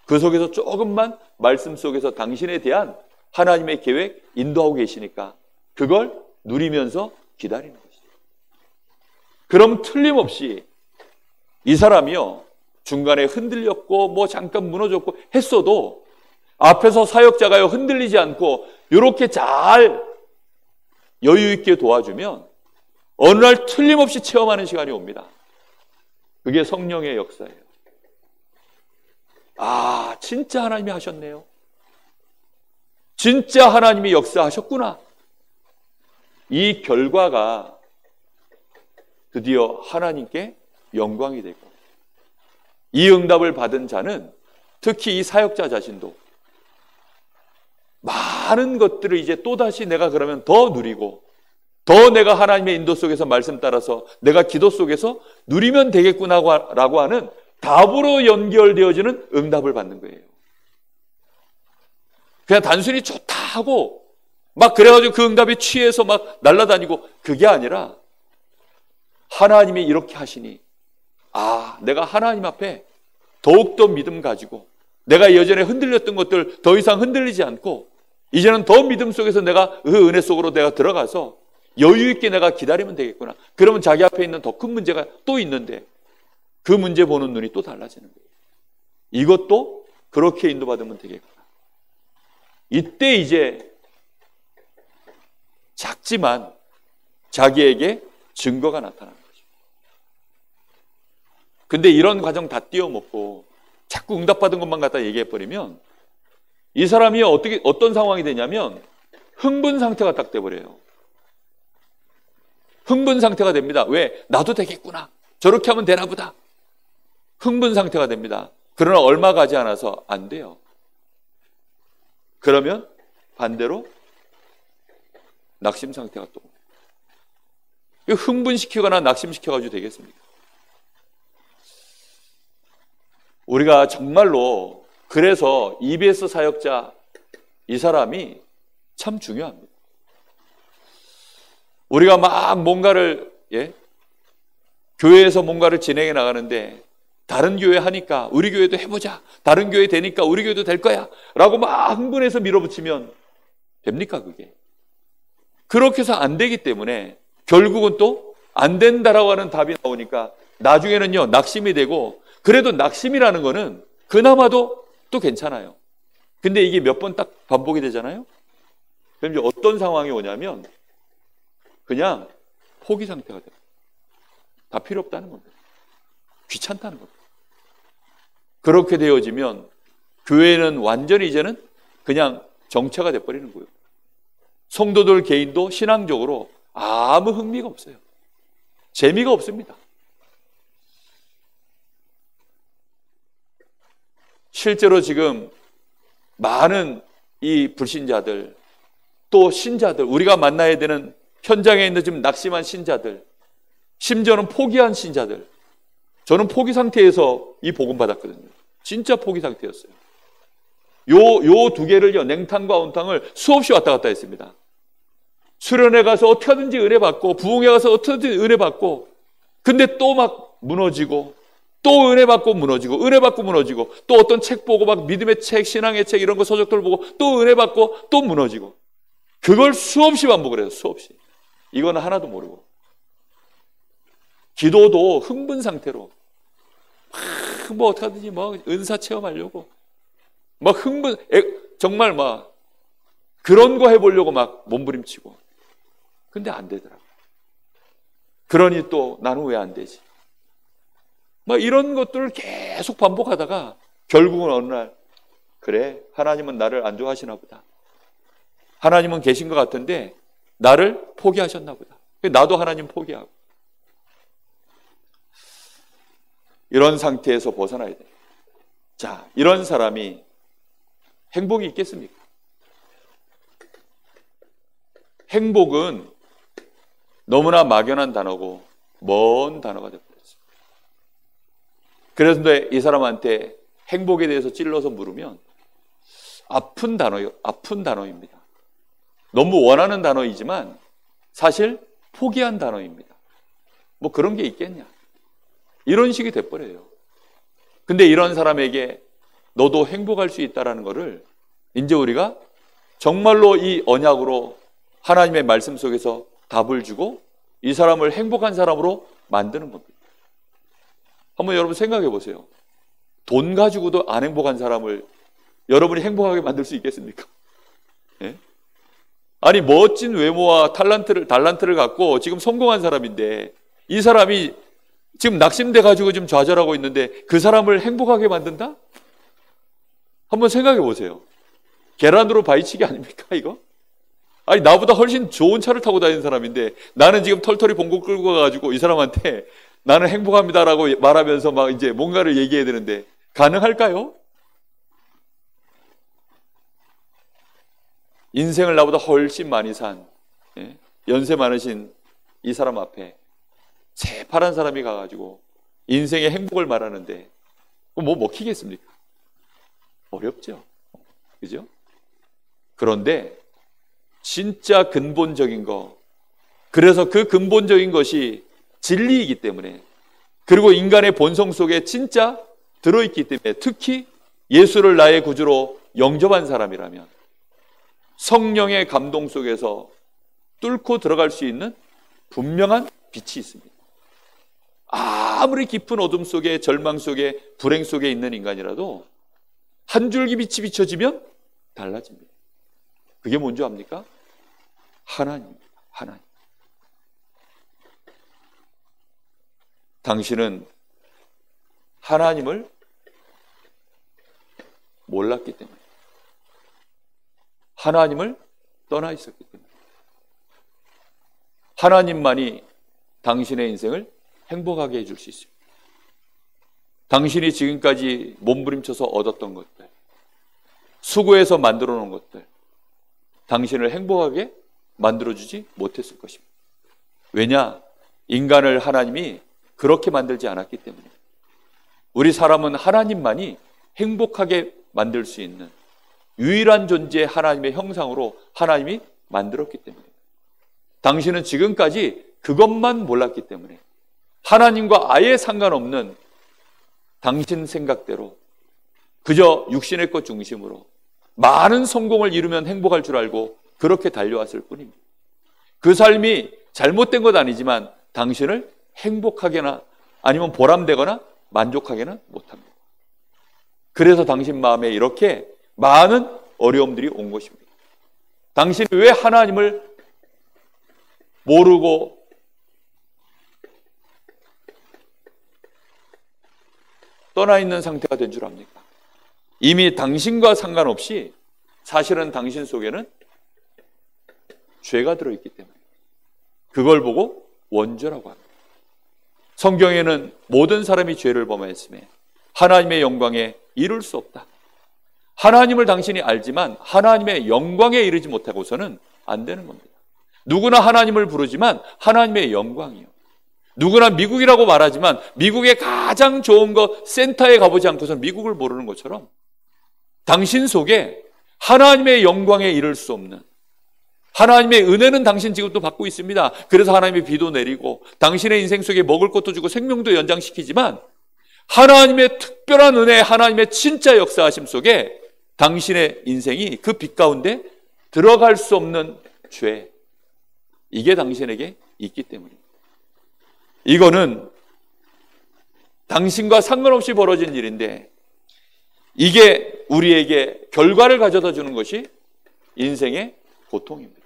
그 속에서 조금만 말씀 속에서 당신에 대한 하나님의 계획 인도하고 계시니까 그걸 누리면서 기다리는 것이죠. 그럼 틀림없이 이 사람이요, 중간에 흔들렸고 뭐 잠깐 무너졌고 했어도 앞에서 사역자가요 흔들리지 않고 이렇게 잘 여유 있게 도와주면 어느 날 틀림없이 체험하는 시간이 옵니다. 그게 성령의 역사예요. 아, 진짜 하나님이 하셨네요. 진짜 하나님이 역사하셨구나. 이 결과가 드디어 하나님께 영광이 되고, 이 응답을 받은 자는 특히 이 사역자 자신도 많은 것들을 이제 또다시 내가 그러면 더 누리고, 더 내가 하나님의 인도 속에서 말씀 따라서 내가 기도 속에서 누리면 되겠구나라고 하는 답으로 연결되어지는 응답을 받는 거예요. 그냥 단순히 좋다 하고 막 그래가지고 그 응답에 취해서 막 날아다니고, 그게 아니라 하나님이 이렇게 하시니, 아, 내가 하나님 앞에 더욱더 믿음 가지고 내가 예전에 흔들렸던 것들 더 이상 흔들리지 않고 이제는 더 믿음 속에서 내가 그 은혜 속으로 내가 들어가서 여유 있게 내가 기다리면 되겠구나. 그러면 자기 앞에 있는 더 큰 문제가 또 있는데 그 문제 보는 눈이 또 달라지는 거예요. 이것도 그렇게 인도받으면 되겠구나. 이때 이제 작지만 자기에게 증거가 나타나는 거죠. 근데 이런 과정 다 띄워먹고 자꾸 응답받은 것만 갖다 얘기해버리면 이 사람이 어떤 상황이 되냐면 흥분 상태가 딱 돼버려요. 흥분 상태가 됩니다. 왜? 나도 되겠구나. 저렇게 하면 되나 보다. 흥분 상태가 됩니다. 그러나 얼마 가지 않아서 안 돼요. 그러면 반대로 낙심 상태가 또 흥분시키거나 낙심시켜가지고 되겠습니까? 우리가 정말로 그래서 EBS 사역자 이 사람이 참 중요합니다. 우리가 막 뭔가를 교회에서 뭔가를 진행해 나가는데 다른 교회 하니까 우리 교회도 해보자. 다른 교회 되니까 우리 교회도 될 거야. 라고 막 흥분해서 밀어붙이면 됩니까 그게? 그렇게 해서 안 되기 때문에 결국은 또 안 된다라고 하는 답이 나오니까 나중에는요 낙심이 되고 그래도 낙심이라는 거는 그나마도 또 괜찮아요. 근데 이게 몇 번 딱 반복이 되잖아요. 그럼 이제 어떤 상황이 오냐면 그냥 포기 상태가 돼요. 다 필요 없다는 겁니다. 귀찮다는 겁니다. 그렇게 되어지면 교회는 완전히 이제는 그냥 정체가 돼버리는 거예요. 성도들 개인도 신앙적으로 아무 흥미가 없어요. 재미가 없습니다. 실제로 지금 많은 이 불신자들 또 신자들 우리가 만나야 되는 현장에 있는 지금 낙심한 신자들 심지어는 포기한 신자들 저는 포기 상태에서 이 복음 받았거든요. 진짜 포기 상태였어요. 요 두 개를요 냉탕과 온탕을 수없이 왔다 갔다 했습니다. 수련회 가서 어떻게 하든지 은혜 받고 부흥회 가서 어떻게 하든지 은혜 받고 근데 또 막 무너지고 또 은혜 받고 무너지고 은혜 받고 무너지고 또 어떤 책 보고 막 믿음의 책 신앙의 책 이런 거 서적들 보고 또 은혜 받고 또 무너지고 그걸 수없이 반복을 해요. 수없이. 이거는 하나도 모르고 기도도 흥분 상태로 뭐 어떻게 하든지 뭐 은사 체험하려고 막 흥분 정말 막 그런 거 해보려고 막 몸부림치고 근데 안 되더라고요. 그러니 또 나는 왜 안 되지? 막 이런 것들을 계속 반복하다가 결국은 어느 날 그래 하나님은 나를 안 좋아하시나 보다. 하나님은 계신 것 같은데 나를 포기하셨나 보다. 나도 하나님 포기하고 이런 상태에서 벗어나야 돼요. 자, 이런 사람이 행복이 있겠습니까? 행복은 너무나 막연한 단어고 먼 단어가 되어버렸어요. 그래서 이 사람한테 행복에 대해서 찔러서 물으면 아픈 단어입니다. 너무 원하는 단어이지만 사실 포기한 단어입니다. 뭐 그런 게 있겠냐? 이런 식이 돼버려요. 근데 이런 사람에게 너도 행복할 수 있다는 것을 이제 우리가 정말로 이 언약으로 하나님의 말씀 속에서 답을 주고 이 사람을 행복한 사람으로 만드는 겁니다. 한번 여러분 생각해 보세요. 돈 가지고도 안 행복한 사람을 여러분이 행복하게 만들 수 있겠습니까? 예? 아니 멋진 외모와 달란트를 갖고 지금 성공한 사람인데 이 사람이 지금 낙심돼 가지고 지금 좌절하고 있는데 그 사람을 행복하게 만든다? 한번 생각해 보세요. 계란으로 바위치기 아닙니까 이거? 아니 나보다 훨씬 좋은 차를 타고 다니는 사람인데 나는 지금 털털이 봉고 끌고 가가지고 이 사람한테 나는 행복합니다라고 말하면서 막 이제 뭔가를 얘기해야 되는데 가능할까요? 인생을 나보다 훨씬 많이 산 연세 많으신 이 사람 앞에 새파란 사람이 가가지고 인생의 행복을 말하는데 뭐 먹히겠습니까? 어렵죠. 그죠? 그런데 진짜 근본적인 거, 그래서 그 근본적인 것이 진리이기 때문에, 그리고 인간의 본성 속에 진짜 들어있기 때문에, 특히 예수를 나의 구주로 영접한 사람이라면 성령의 감동 속에서 뚫고 들어갈 수 있는 분명한 빛이 있습니다. 아무리 깊은 어둠 속에, 절망 속에, 불행 속에 있는 인간이라도 한 줄기 빛이 비춰지면 달라집니다. 그게 뭔지 압니까? 하나님입니다. 하나님. 당신은 하나님을 몰랐기 때문에, 하나님을 떠나 있었기 때문에, 하나님만이 당신의 인생을 행복하게 해줄 수 있습니다. 당신이 지금까지 몸부림쳐서 얻었던 것들, 수고해서 만들어 놓은 것들, 당신을 행복하게 만들어주지 못했을 것입니다. 왜냐? 인간을 하나님이 그렇게 만들지 않았기 때문에. 우리 사람은 하나님만이 행복하게 만들 수 있는 유일한 존재, 하나님의 형상으로 하나님이 만들었기 때문에. 당신은 지금까지 그것만 몰랐기 때문에 하나님과 아예 상관없는 당신 생각대로 그저 육신의 것 중심으로 많은 성공을 이루면 행복할 줄 알고 그렇게 달려왔을 뿐입니다. 그 삶이 잘못된 것 아니지만 당신을 행복하게나 아니면 보람되거나 만족하게는 못합니다. 그래서 당신 마음에 이렇게 많은 어려움들이 온 것입니다. 당신이 왜 하나님을 모르고 떠나 있는 상태가 된 줄 압니까? 이미 당신과 상관없이 사실은 당신 속에는 죄가 들어있기 때문에 그걸 보고 원죄라고 합니다. 성경에는 모든 사람이 죄를 범하였음에 하나님의 영광에 이룰 수 없다. 하나님을 당신이 알지만 하나님의 영광에 이르지 못하고서는 안 되는 겁니다. 누구나 하나님을 부르지만 하나님의 영광이요. 누구나 미국이라고 말하지만 미국의 가장 좋은 것 센터에 가보지 않고서는 미국을 모르는 것처럼 당신 속에 하나님의 영광에 이를 수 없는 하나님의 은혜는 당신 지금도 받고 있습니다. 그래서 하나님의 비도 내리고 당신의 인생 속에 먹을 것도 주고 생명도 연장시키지만 하나님의 특별한 은혜, 하나님의 진짜 역사하심 속에 당신의 인생이 그 빛 가운데 들어갈 수 없는 죄, 이게 당신에게 있기 때문입니다. 이거는 당신과 상관없이 벌어진 일인데 이게 우리에게 결과를 가져다 주는 것이 인생의 고통입니다.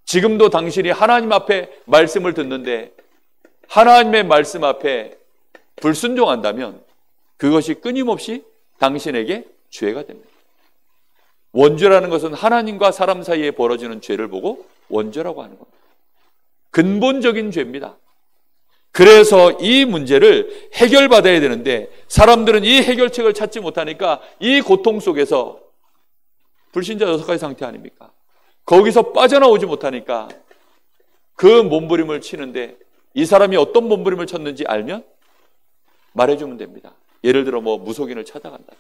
지금도 당신이 하나님 앞에 말씀을 듣는데 하나님의 말씀 앞에 불순종한다면 그것이 끊임없이 당신에게 죄가 됩니다. 원죄라는 것은 하나님과 사람 사이에 벌어지는 죄를 보고 원죄라고 하는 겁니다. 근본적인 죄입니다. 그래서 이 문제를 해결받아야 되는데 사람들은 이 해결책을 찾지 못하니까 이 고통 속에서 불신자 6가지 상태 아닙니까? 거기서 빠져나오지 못하니까 그 몸부림을 치는데 이 사람이 어떤 몸부림을 쳤는지 알면 말해주면 됩니다. 예를 들어 무속인을 찾아간다든가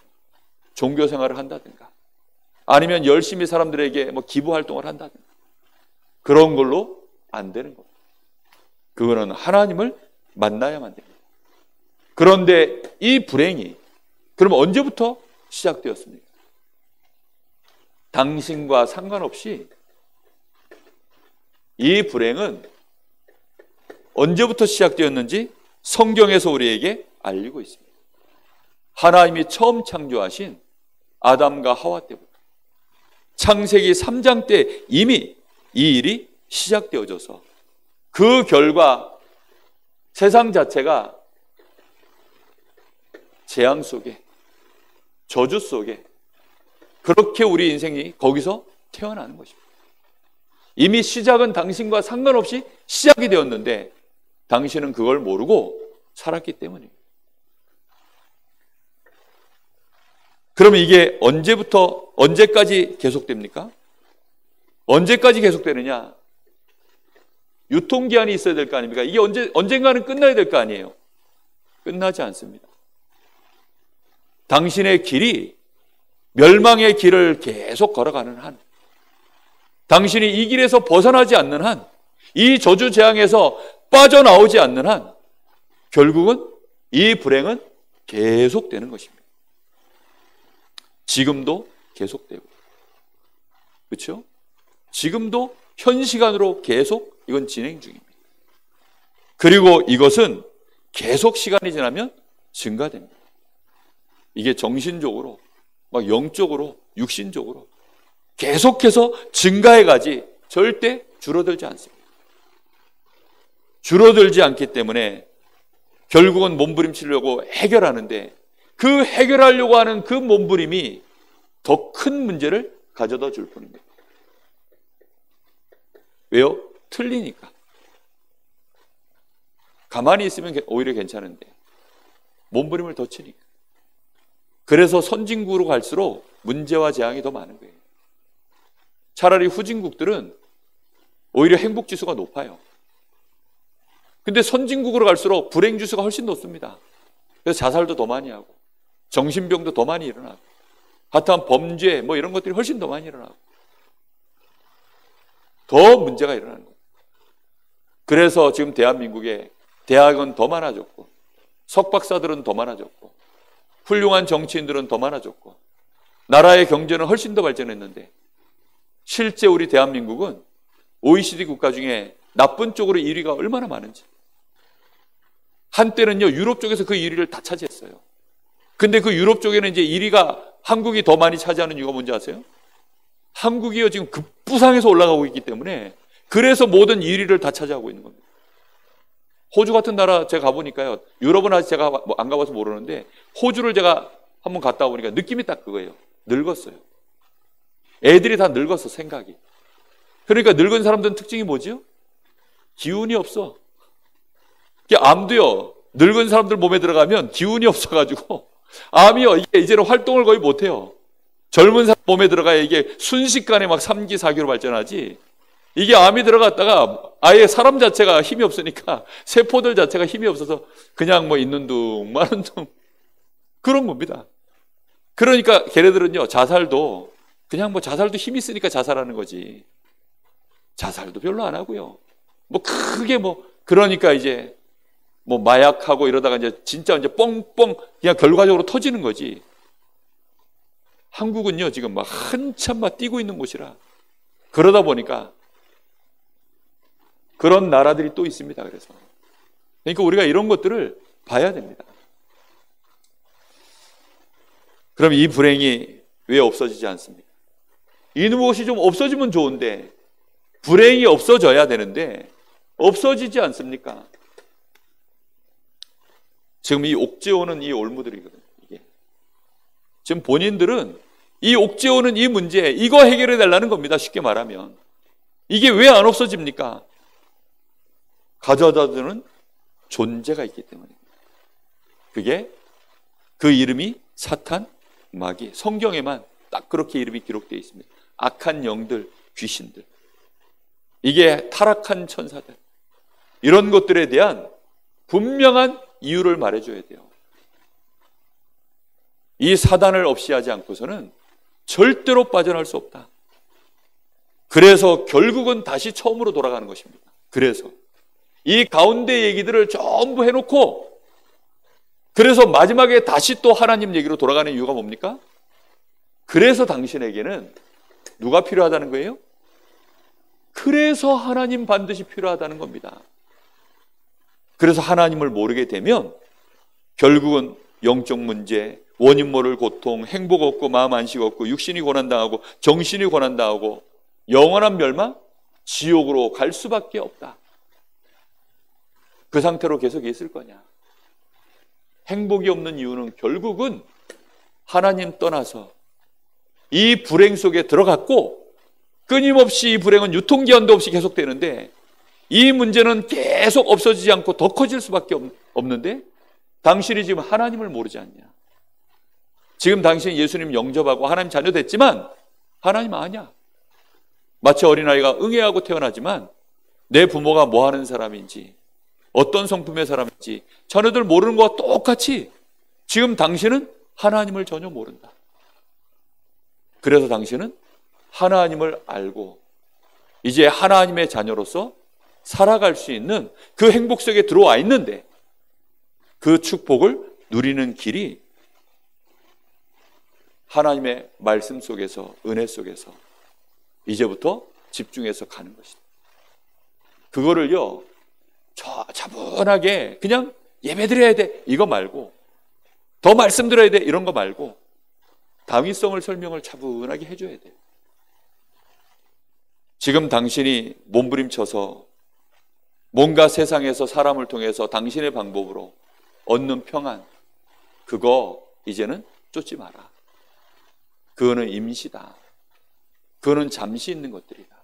종교 생활을 한다든가 아니면 열심히 사람들에게 기부 활동을 한다든가 그런 걸로 안 되는 겁니다. 그거는 하나님을 만나야만 됩니다. 그런데 이 불행이 그럼 언제부터 시작되었습니까? 당신과 상관없이 이 불행은 언제부터 시작되었는지 성경에서 우리에게 알리고 있습니다. 하나님이 처음 창조하신 아담과 하와 때부터 창세기 3장 때 이미 이 일이 시작되어져서 그 결과 세상 자체가 재앙 속에 저주 속에 그렇게 우리 인생이 거기서 태어나는 것입니다. 이미 시작은 당신과 상관없이 시작이 되었는데 당신은 그걸 모르고 살았기 때문입니다. 그러면 이게 언제까지 계속됩니까? 언제까지 계속되느냐? 유통기한이 있어야 될 거 아닙니까? 이게 언젠가는 끝나야 될 거 아니에요? 끝나지 않습니다. 당신의 길이 멸망의 길을 계속 걸어가는 한, 당신이 이 길에서 벗어나지 않는 한, 이 저주 재앙에서 빠져나오지 않는 한, 결국은 이 불행은 계속되는 것입니다. 지금도 계속되고, 그렇죠? 지금도 현 시간으로 계속 이건 진행 중입니다. 그리고 이것은 계속 시간이 지나면 증가됩니다. 이게 정신적으로, 막 영적으로, 육신적으로 계속해서 증가해 가지 절대 줄어들지 않습니다. 줄어들지 않기 때문에 결국은 몸부림치려고 해결하는데 그 해결하려고 하는 그 몸부림이 더 큰 문제를 가져다 줄 뿐입니다. 왜요? 틀리니까. 가만히 있으면 오히려 괜찮은데 몸부림을 더 치니까. 그래서 선진국으로 갈수록 문제와 재앙이 더 많은 거예요. 차라리 후진국들은 오히려 행복지수가 높아요. 근데 선진국으로 갈수록 불행지수가 훨씬 높습니다. 그래서 자살도 더 많이 하고 정신병도 더 많이 일어나고 하여튼 범죄 뭐 이런 것들이 훨씬 더 많이 일어나고 더 문제가 일어나는 거예요. 그래서 지금 대한민국에 대학은 더 많아졌고 석박사들은 더 많아졌고 훌륭한 정치인들은 더 많아졌고 나라의 경제는 훨씬 더 발전했는데 실제 우리 대한민국은 OECD 국가 중에 나쁜 쪽으로 1위가 얼마나 많은지. 한때는요 유럽 쪽에서 그 1위를 다 차지했어요. 근데 그 유럽 쪽에는 이제 1위가 한국이 더 많이 차지하는 이유가 뭔지 아세요? 한국이요 지금 급부상해서 올라가고 있기 때문에 그래서 모든 1위를 다 차지하고 있는 겁니다. 호주 같은 나라 제가 가보니까요, 유럽은 아직 제가 안 가봐서 모르는데 호주를 제가 한번 갔다 오니까 느낌이 딱 그거예요. 늙었어요. 애들이 다 늙었어, 생각이. 그러니까 늙은 사람들은 특징이 뭐지요? 기운이 없어. 암도요, 늙은 사람들 몸에 들어가면 기운이 없어가지고 암이요, 이게 이제는 활동을 거의 못해요. 젊은 사람 몸에 들어가야 이게 순식간에 막 3기, 4기로 발전하지. 이게 암이 들어갔다가 아예 사람 자체가 힘이 없으니까 세포들 자체가 힘이 없어서 그냥 뭐 있는 둥 마는 둥 그런 겁니다. 그러니까 걔네들은요 자살도 그냥 뭐 자살도 힘이 있으니까 자살하는 거지 자살도 별로 안 하고요. 뭐 크게 뭐 그러니까 이제 뭐 마약하고 이러다가 이제 진짜 이제 뻥뻥 그냥 결과적으로 터지는 거지. 한국은요 지금 막 한참 막 뛰고 있는 곳이라 그러다 보니까 그런 나라들이 또 있습니다. 그래서 그러니까 우리가 이런 것들을 봐야 됩니다. 그럼 이 불행이 왜 없어지지 않습니까? 있는 것이 좀 없어지면 좋은데 불행이 없어져야 되는데 없어지지 않습니까? 지금 이 옥죄오는 이 올무들이거든요. 이게 지금 본인들은 이 옥죄오는 이 문제 이거 해결해 달라는 겁니다. 쉽게 말하면 이게 왜 안 없어집니까? 가져다주는 존재가 있기 때문입니다. 그게 그 이름이 사탄, 마귀. 성경에만 딱 그렇게 이름이 기록되어 있습니다. 악한 영들, 귀신들. 이게 타락한 천사들. 이런 것들에 대한 분명한 이유를 말해줘야 돼요. 이 사단을 없이 하지 않고서는 절대로 빠져나올 수 없다. 그래서 결국은 다시 처음으로 돌아가는 것입니다. 그래서 이 가운데 얘기들을 전부 해놓고 그래서 마지막에 다시 또 하나님 얘기로 돌아가는 이유가 뭡니까? 그래서 당신에게는 누가 필요하다는 거예요? 그래서 하나님 반드시 필요하다는 겁니다. 그래서 하나님을 모르게 되면 결국은 영적 문제, 원인 모를 고통, 행복 없고 마음 안식 없고 육신이 고난당하고 정신이 고난당하고 영원한 멸망, 지옥으로 갈 수밖에 없다. 그 상태로 계속 있을 거냐? 행복이 없는 이유는 결국은 하나님 떠나서 이 불행 속에 들어갔고 끊임없이 이 불행은 유통기한도 없이 계속되는데 이 문제는 계속 없어지지 않고 더 커질 수밖에 없는데 당신이 지금 하나님을 모르지 않냐? 지금 당신이 예수님 영접하고 하나님 자녀 됐지만 하나님 아니야. 마치 어린아이가 응애하고 태어나지만 내 부모가 뭐 하는 사람인지 어떤 성품의 사람인지 자녀들 모르는 것과 똑같이 지금 당신은 하나님을 전혀 모른다. 그래서 당신은 하나님을 알고 이제 하나님의 자녀로서 살아갈 수 있는 그 행복 속에 들어와 있는데 그 축복을 누리는 길이 하나님의 말씀 속에서 은혜 속에서 이제부터 집중해서 가는 것이다. 그거를요 차분하게 그냥 예배 드려야 돼 이거 말고, 더 말씀 들어야 돼 이런 거 말고 당위성을 설명을 차분하게 해줘야 돼요. 지금 당신이 몸부림쳐서 뭔가 세상에서 사람을 통해서 당신의 방법으로 얻는 평안, 그거 이제는 쫓지 마라. 그거는 임시다. 그거는 잠시 있는 것들이다.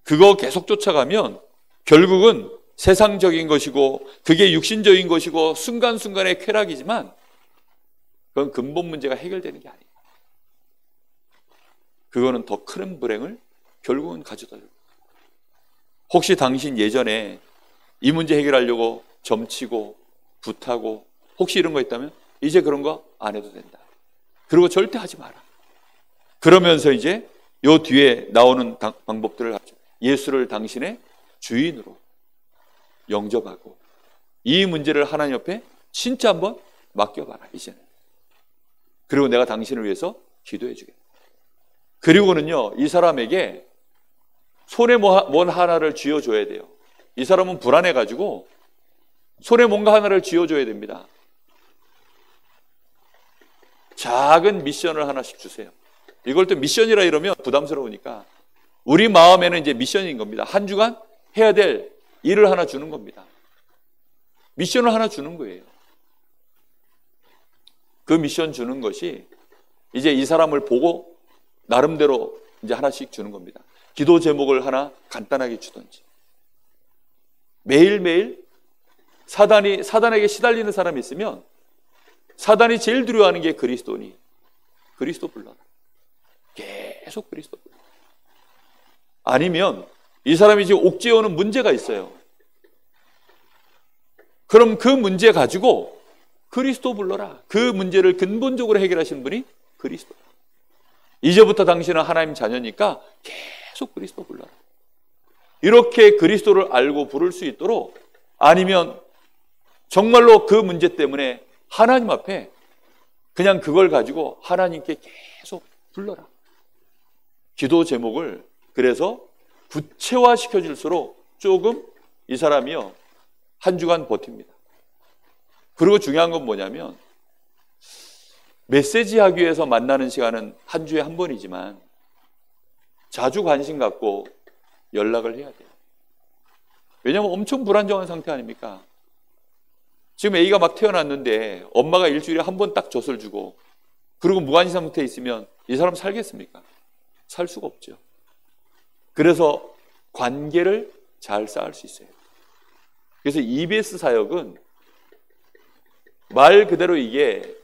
그거 계속 쫓아가면 결국은 세상적인 것이고 그게 육신적인 것이고 순간순간의 쾌락이지만 그건 근본 문제가 해결되는 게 아니에요. 그거는 더 큰 불행을 결국은 가져다 줘요. 혹시 당신 예전에 이 문제 해결하려고 점치고 붓하고 혹시 이런 거 있다면 이제 그런 거 안 해도 된다. 그리고 절대 하지 마라. 그러면서 이제 요 뒤에 나오는 방법들을 하죠. 예수를 당신의 주인으로 영접하고 이 문제를 하나님 옆에 진짜 한번 맡겨봐라 이제는. 그리고 내가 당신을 위해서 기도해 주겠다. 그리고는요, 이 사람에게 손에 뭔 하나를 쥐어줘야 돼요. 이 사람은 불안해가지고 손에 뭔가 하나를 쥐어줘야 됩니다. 작은 미션을 하나씩 주세요. 이걸 또 미션이라 이러면 부담스러우니까 우리 마음에는 이제 미션인 겁니다. 한 주간 해야 될 일을 하나 주는 겁니다. 미션을 하나 주는 거예요. 그 미션 주는 것이 이제 이 사람을 보고 나름대로 이제 하나씩 주는 겁니다. 기도 제목을 하나 간단하게 주든지. 매일매일 사단에게 시달리는 사람이 있으면 사단이 제일 두려워하는 게 그리스도니 그리스도 불러라. 계속 그리스도 불러라. 아니면 이 사람이 지금 옥죄어오는 문제가 있어요. 그럼 그 문제 가지고 그리스도 불러라. 그 문제를 근본적으로 해결하시는 분이 그리스도. 이제부터 당신은 하나님 자녀니까 계속 그리스도 불러라. 이렇게 그리스도를 알고 부를 수 있도록, 아니면 정말로 그 문제 때문에 하나님 앞에 그냥 그걸 가지고 하나님께 계속 불러라. 기도 제목을 그래서 구체화시켜 줄수록 조금 이 사람이요 한 주간 버팁니다. 그리고 중요한 건 뭐냐면 메시지 하기 위해서 만나는 시간은 한 주에 한 번이지만 자주 관심 갖고 연락을 해야 돼요. 왜냐하면 엄청 불안정한 상태 아닙니까? 지금 A가 막 태어났는데 엄마가 일주일에 한 번 딱 젖을 주고 그리고 무관심 상태에 있으면 이 사람 살겠습니까? 살 수가 없죠. 그래서 관계를 잘 쌓을 수 있어요. 그래서 EBS 사역은 말 그대로 이게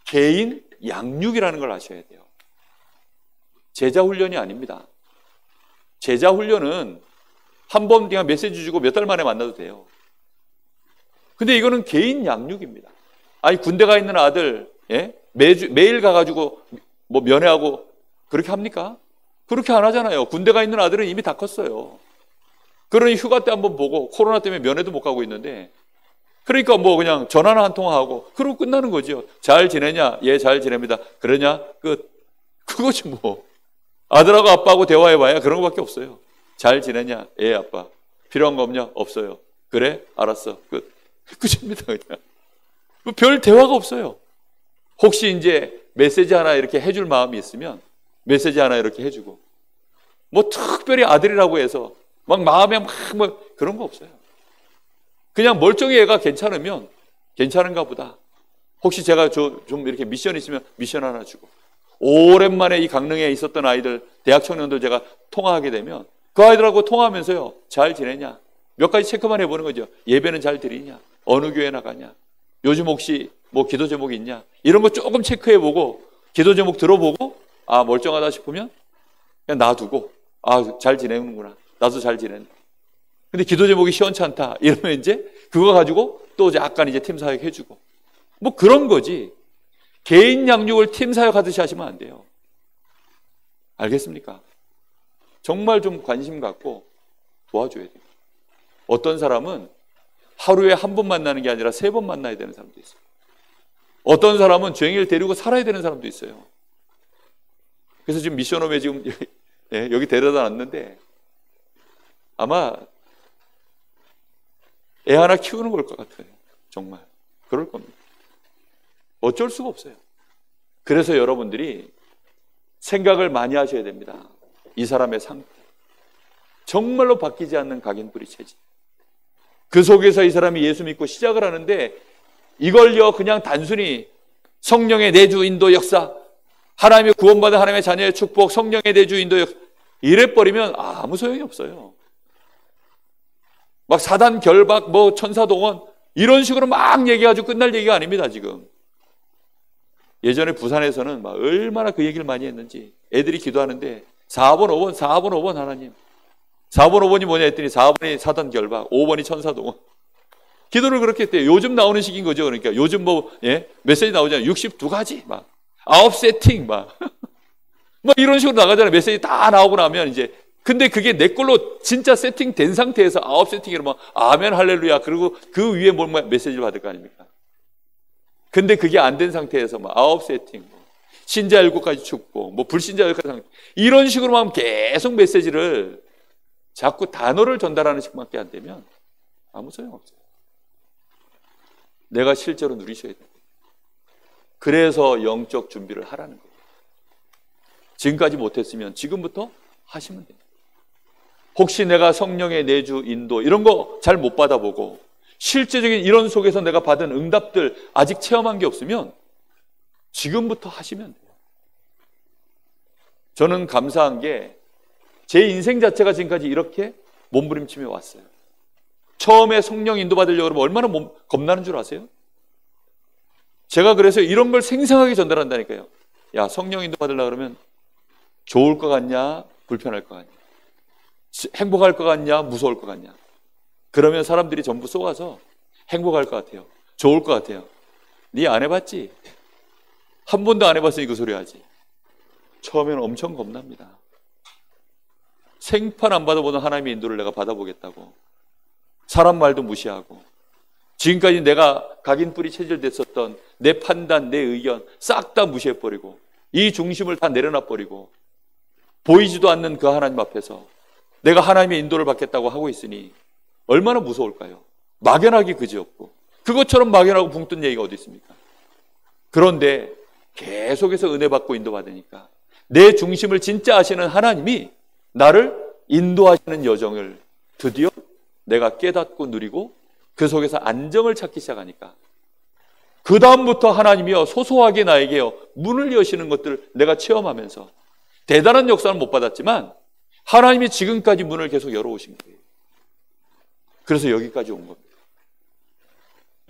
개인 양육이라는 걸 아셔야 돼요. 제자 훈련이 아닙니다. 제자 훈련은 한 번 그냥 메시지 주고 몇 달 만에 만나도 돼요. 근데 이거는 개인 양육입니다. 아니 군대 가 있는 아들 매일 가가지고 뭐 면회하고 그렇게 합니까? 그렇게 안 하잖아요. 군대 가 있는 아들은 이미 다 컸어요. 그러니 휴가 때 한번 보고 코로나 때문에 면회도 못 가고 있는데 그러니까 뭐 그냥 전화나 한 통화하고 그러고 끝나는 거죠. 잘 지내냐? 예, 잘 지냅니다. 그러냐? 끝. 그거지 뭐. 아들하고 아빠하고 대화해봐야 그런 거밖에 없어요. 잘 지내냐? 예, 아빠. 필요한 거 없냐? 없어요. 그래? 알았어. 끝. 끝입니다, 그냥. 별 대화가 없어요. 혹시 이제 메시지 하나 이렇게 해줄 마음이 있으면 메시지 하나 이렇게 해주고 뭐 특별히 아들이라고 해서 막 마음에 막 뭐 그런 거 없어요. 그냥 멀쩡히 애가 괜찮으면 괜찮은가 보다. 혹시 제가 좀 이렇게 미션 있으면 미션 하나 주고 오랜만에 이 강릉에 있었던 아이들, 대학 청년들 제가 통화하게 되면 그 아이들하고 통화하면서요. 잘 지내냐? 몇 가지 체크만 해보는 거죠. 예배는 잘 드리냐? 어느 교회 나가냐? 요즘 혹시 뭐 기도 제목이 있냐? 이런 거 조금 체크해보고 기도 제목 들어보고 아 멀쩡하다 싶으면 그냥 놔두고 아 잘 지내는구나. 나도 잘 지낸다. 근데 기도 제목이 시원찮다. 이러면 이제 그거 가지고 또 약간 이제 팀 사역 해주고 뭐 그런 거지. 개인 양육을 팀 사역하듯이 하시면 안 돼요. 알겠습니까? 정말 좀 관심 갖고 도와줘야 돼요. 어떤 사람은 하루에 한 번 만나는 게 아니라 3번 만나야 되는 사람도 있어요. 어떤 사람은 종일 데리고 살아야 되는 사람도 있어요. 그래서 지금 미션홈에 지금 여기 데려다 놨는데 아마 애 하나 키우는 걸 것 같아요. 정말 그럴 겁니다. 어쩔 수가 없어요. 그래서 여러분들이 생각을 많이 하셔야 됩니다. 이 사람의 상태, 정말로 바뀌지 않는 각인뿌리 체질, 그 속에서 이 사람이 예수 믿고 시작을 하는데 이걸요 그냥 단순히 성령의 내주 인도 역사, 하나님의 구원받은 하나님의 자녀의 축복, 성령의 내주 인도 역사 이래버리면 아무 소용이 없어요. 막 사단 결박, 뭐 천사 동원 이런 식으로 막 얘기해가지고 끝날 얘기가 아닙니다. 지금 예전에 부산에서는 막 얼마나 그 얘기를 많이 했는지, 애들이 기도하는데 4번 5번 하나님, 4번 5번이 뭐냐 했더니 4번이 사단 결박, 5번이 천사 동원. 기도를 그렇게 했대요. 요즘 나오는 식인 거죠. 그러니까 요즘 뭐 메시지 나오잖아요. 62가지 막 9세팅 막 이런 식으로 나가잖아요. 메시지 다 나오고 나면 이제, 근데 그게 내 걸로 진짜 세팅된 상태에서 9세팅이라면 뭐 아멘 할렐루야 그리고 그 위에 뭘 메시지를 받을 거 아닙니까? 근데 그게 안 된 상태에서 막 9세팅, 신자 7가지 축복, 뭐 불신자 10가지 상태, 이런 식으로만 계속 메시지를 자꾸 단어를 전달하는 식밖에 안 되면 아무 소용없어요. 내가 실제로 누리셔야 돼요. 그래서 영적 준비를 하라는 거예요. 지금까지 못했으면 지금부터 하시면 돼요. 혹시 내가 성령의 내주 인도 이런 거 잘 못 받아보고 실제적인 이런 속에서 내가 받은 응답들 아직 체험한 게 없으면 지금부터 하시면 돼요. 저는 감사한 게 제 인생 자체가 지금까지 이렇게 몸부림치며 왔어요. 처음에 성령 인도받으려고 그러면 얼마나 겁나는 줄 아세요? 제가 그래서 이런 걸 생생하게 전달한다니까요. 야, 성령 인도받으려고 그러면 좋을 것 같냐? 불편할 것 같냐? 행복할 것 같냐? 무서울 것 같냐? 그러면 사람들이 전부 쏘가서 행복할 것 같아요. 좋을 것 같아요. 네 안 해봤지? 한 번도 안 해봤으니 그 소리 하지. 처음에는 엄청 겁납니다. 생판 안 받아보는 하나님의 인도를 내가 받아보겠다고 사람 말도 무시하고 지금까지 내가 각인뿌리 체질됐었던 내 판단, 내 의견 싹 다 무시해버리고 이 중심을 다 내려놔버리고 보이지도 않는 그 하나님 앞에서 내가 하나님의 인도를 받겠다고 하고 있으니 얼마나 무서울까요? 막연하기 그지없고 그것처럼 막연하고 붕 뜬 얘기가 어디 있습니까? 그런데 계속해서 은혜 받고 인도받으니까 내 중심을 진짜 아시는 하나님이 나를 인도하시는 여정을 드디어 내가 깨닫고 누리고 그 속에서 안정을 찾기 시작하니까 그 다음부터 하나님이요 소소하게 나에게요 문을 여시는 것들을 내가 체험하면서 대단한 역사는 못 받았지만 하나님이 지금까지 문을 계속 열어오신 거예요. 그래서 여기까지 온 겁니다.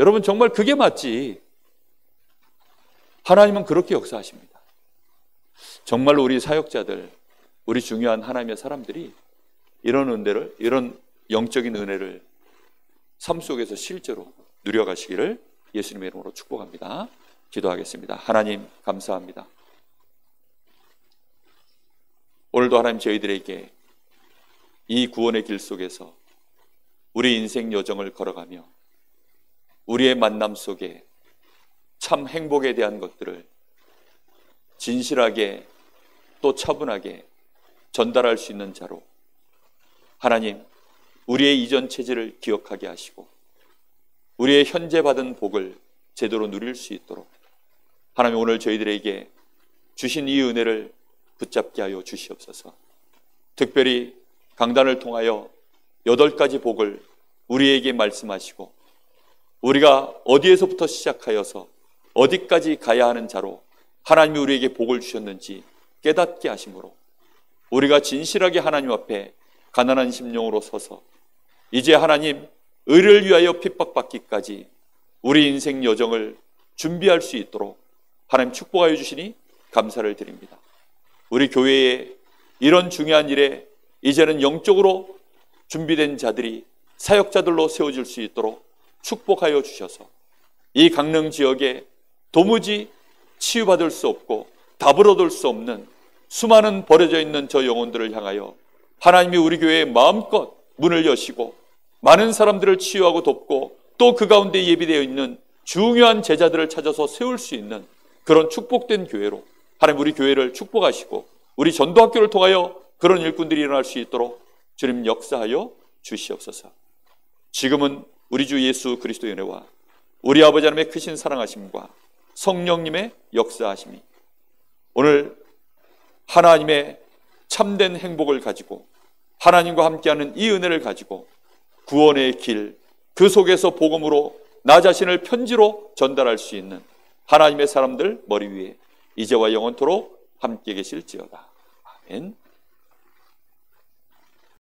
여러분 정말 그게 맞지. 하나님은 그렇게 역사하십니다. 정말로 우리 사역자들, 우리 중요한 하나님의 사람들이 이런 은혜를, 이런 영적인 은혜를 삶 속에서 실제로 누려가시기를 예수님의 이름으로 축복합니다. 기도하겠습니다. 하나님 감사합니다. 오늘도 하나님 저희들에게 이 구원의 길 속에서 우리 인생 여정을 걸어가며 우리의 만남 속에 참 행복에 대한 것들을 진실하게 또 차분하게 전달할 수 있는 자로 하나님 우리의 이전 체질을 기억하게 하시고 우리의 현재 받은 복을 제대로 누릴 수 있도록 하나님 오늘 저희들에게 주신 이 은혜를 붙잡게 하여 주시옵소서. 특별히 강단을 통하여 8가지 복을 우리에게 말씀하시고 우리가 어디에서부터 시작하여서 어디까지 가야 하는 자로 하나님이 우리에게 복을 주셨는지 깨닫게 하심으로 우리가 진실하게 하나님 앞에 가난한 심령으로 서서 이제 하나님 의를 위하여 핍박받기까지 우리 인생 여정을 준비할 수 있도록 하나님 축복하여 주시니 감사를 드립니다. 우리 교회에 이런 중요한 일에 이제는 영적으로 준비된 자들이 사역자들로 세워질 수 있도록 축복하여 주셔서 이 강릉 지역에 도무지 치유받을 수 없고 답을 얻을 수 없는 수많은 버려져 있는 저 영혼들을 향하여 하나님이 우리 교회에 마음껏 문을 여시고 많은 사람들을 치유하고 돕고 또 그 가운데 예비되어 있는 중요한 제자들을 찾아서 세울 수 있는 그런 축복된 교회로 하나님 우리 교회를 축복하시고 우리 전도학교를 통하여 그런 일꾼들이 일어날 수 있도록 주님 역사하여 주시옵소서. 지금은 우리 주 예수 그리스도의 은혜와 우리 아버지 하나님의 크신 사랑하심과 성령님의 역사하심이 오늘 하나님의 참된 행복을 가지고 하나님과 함께하는 이 은혜를 가지고 구원의 길, 그 속에서 복음으로 나 자신을 편지로 전달할 수 있는 하나님의 사람들 머리 위에 이제와 영원토록 함께 계실지어다. 아멘.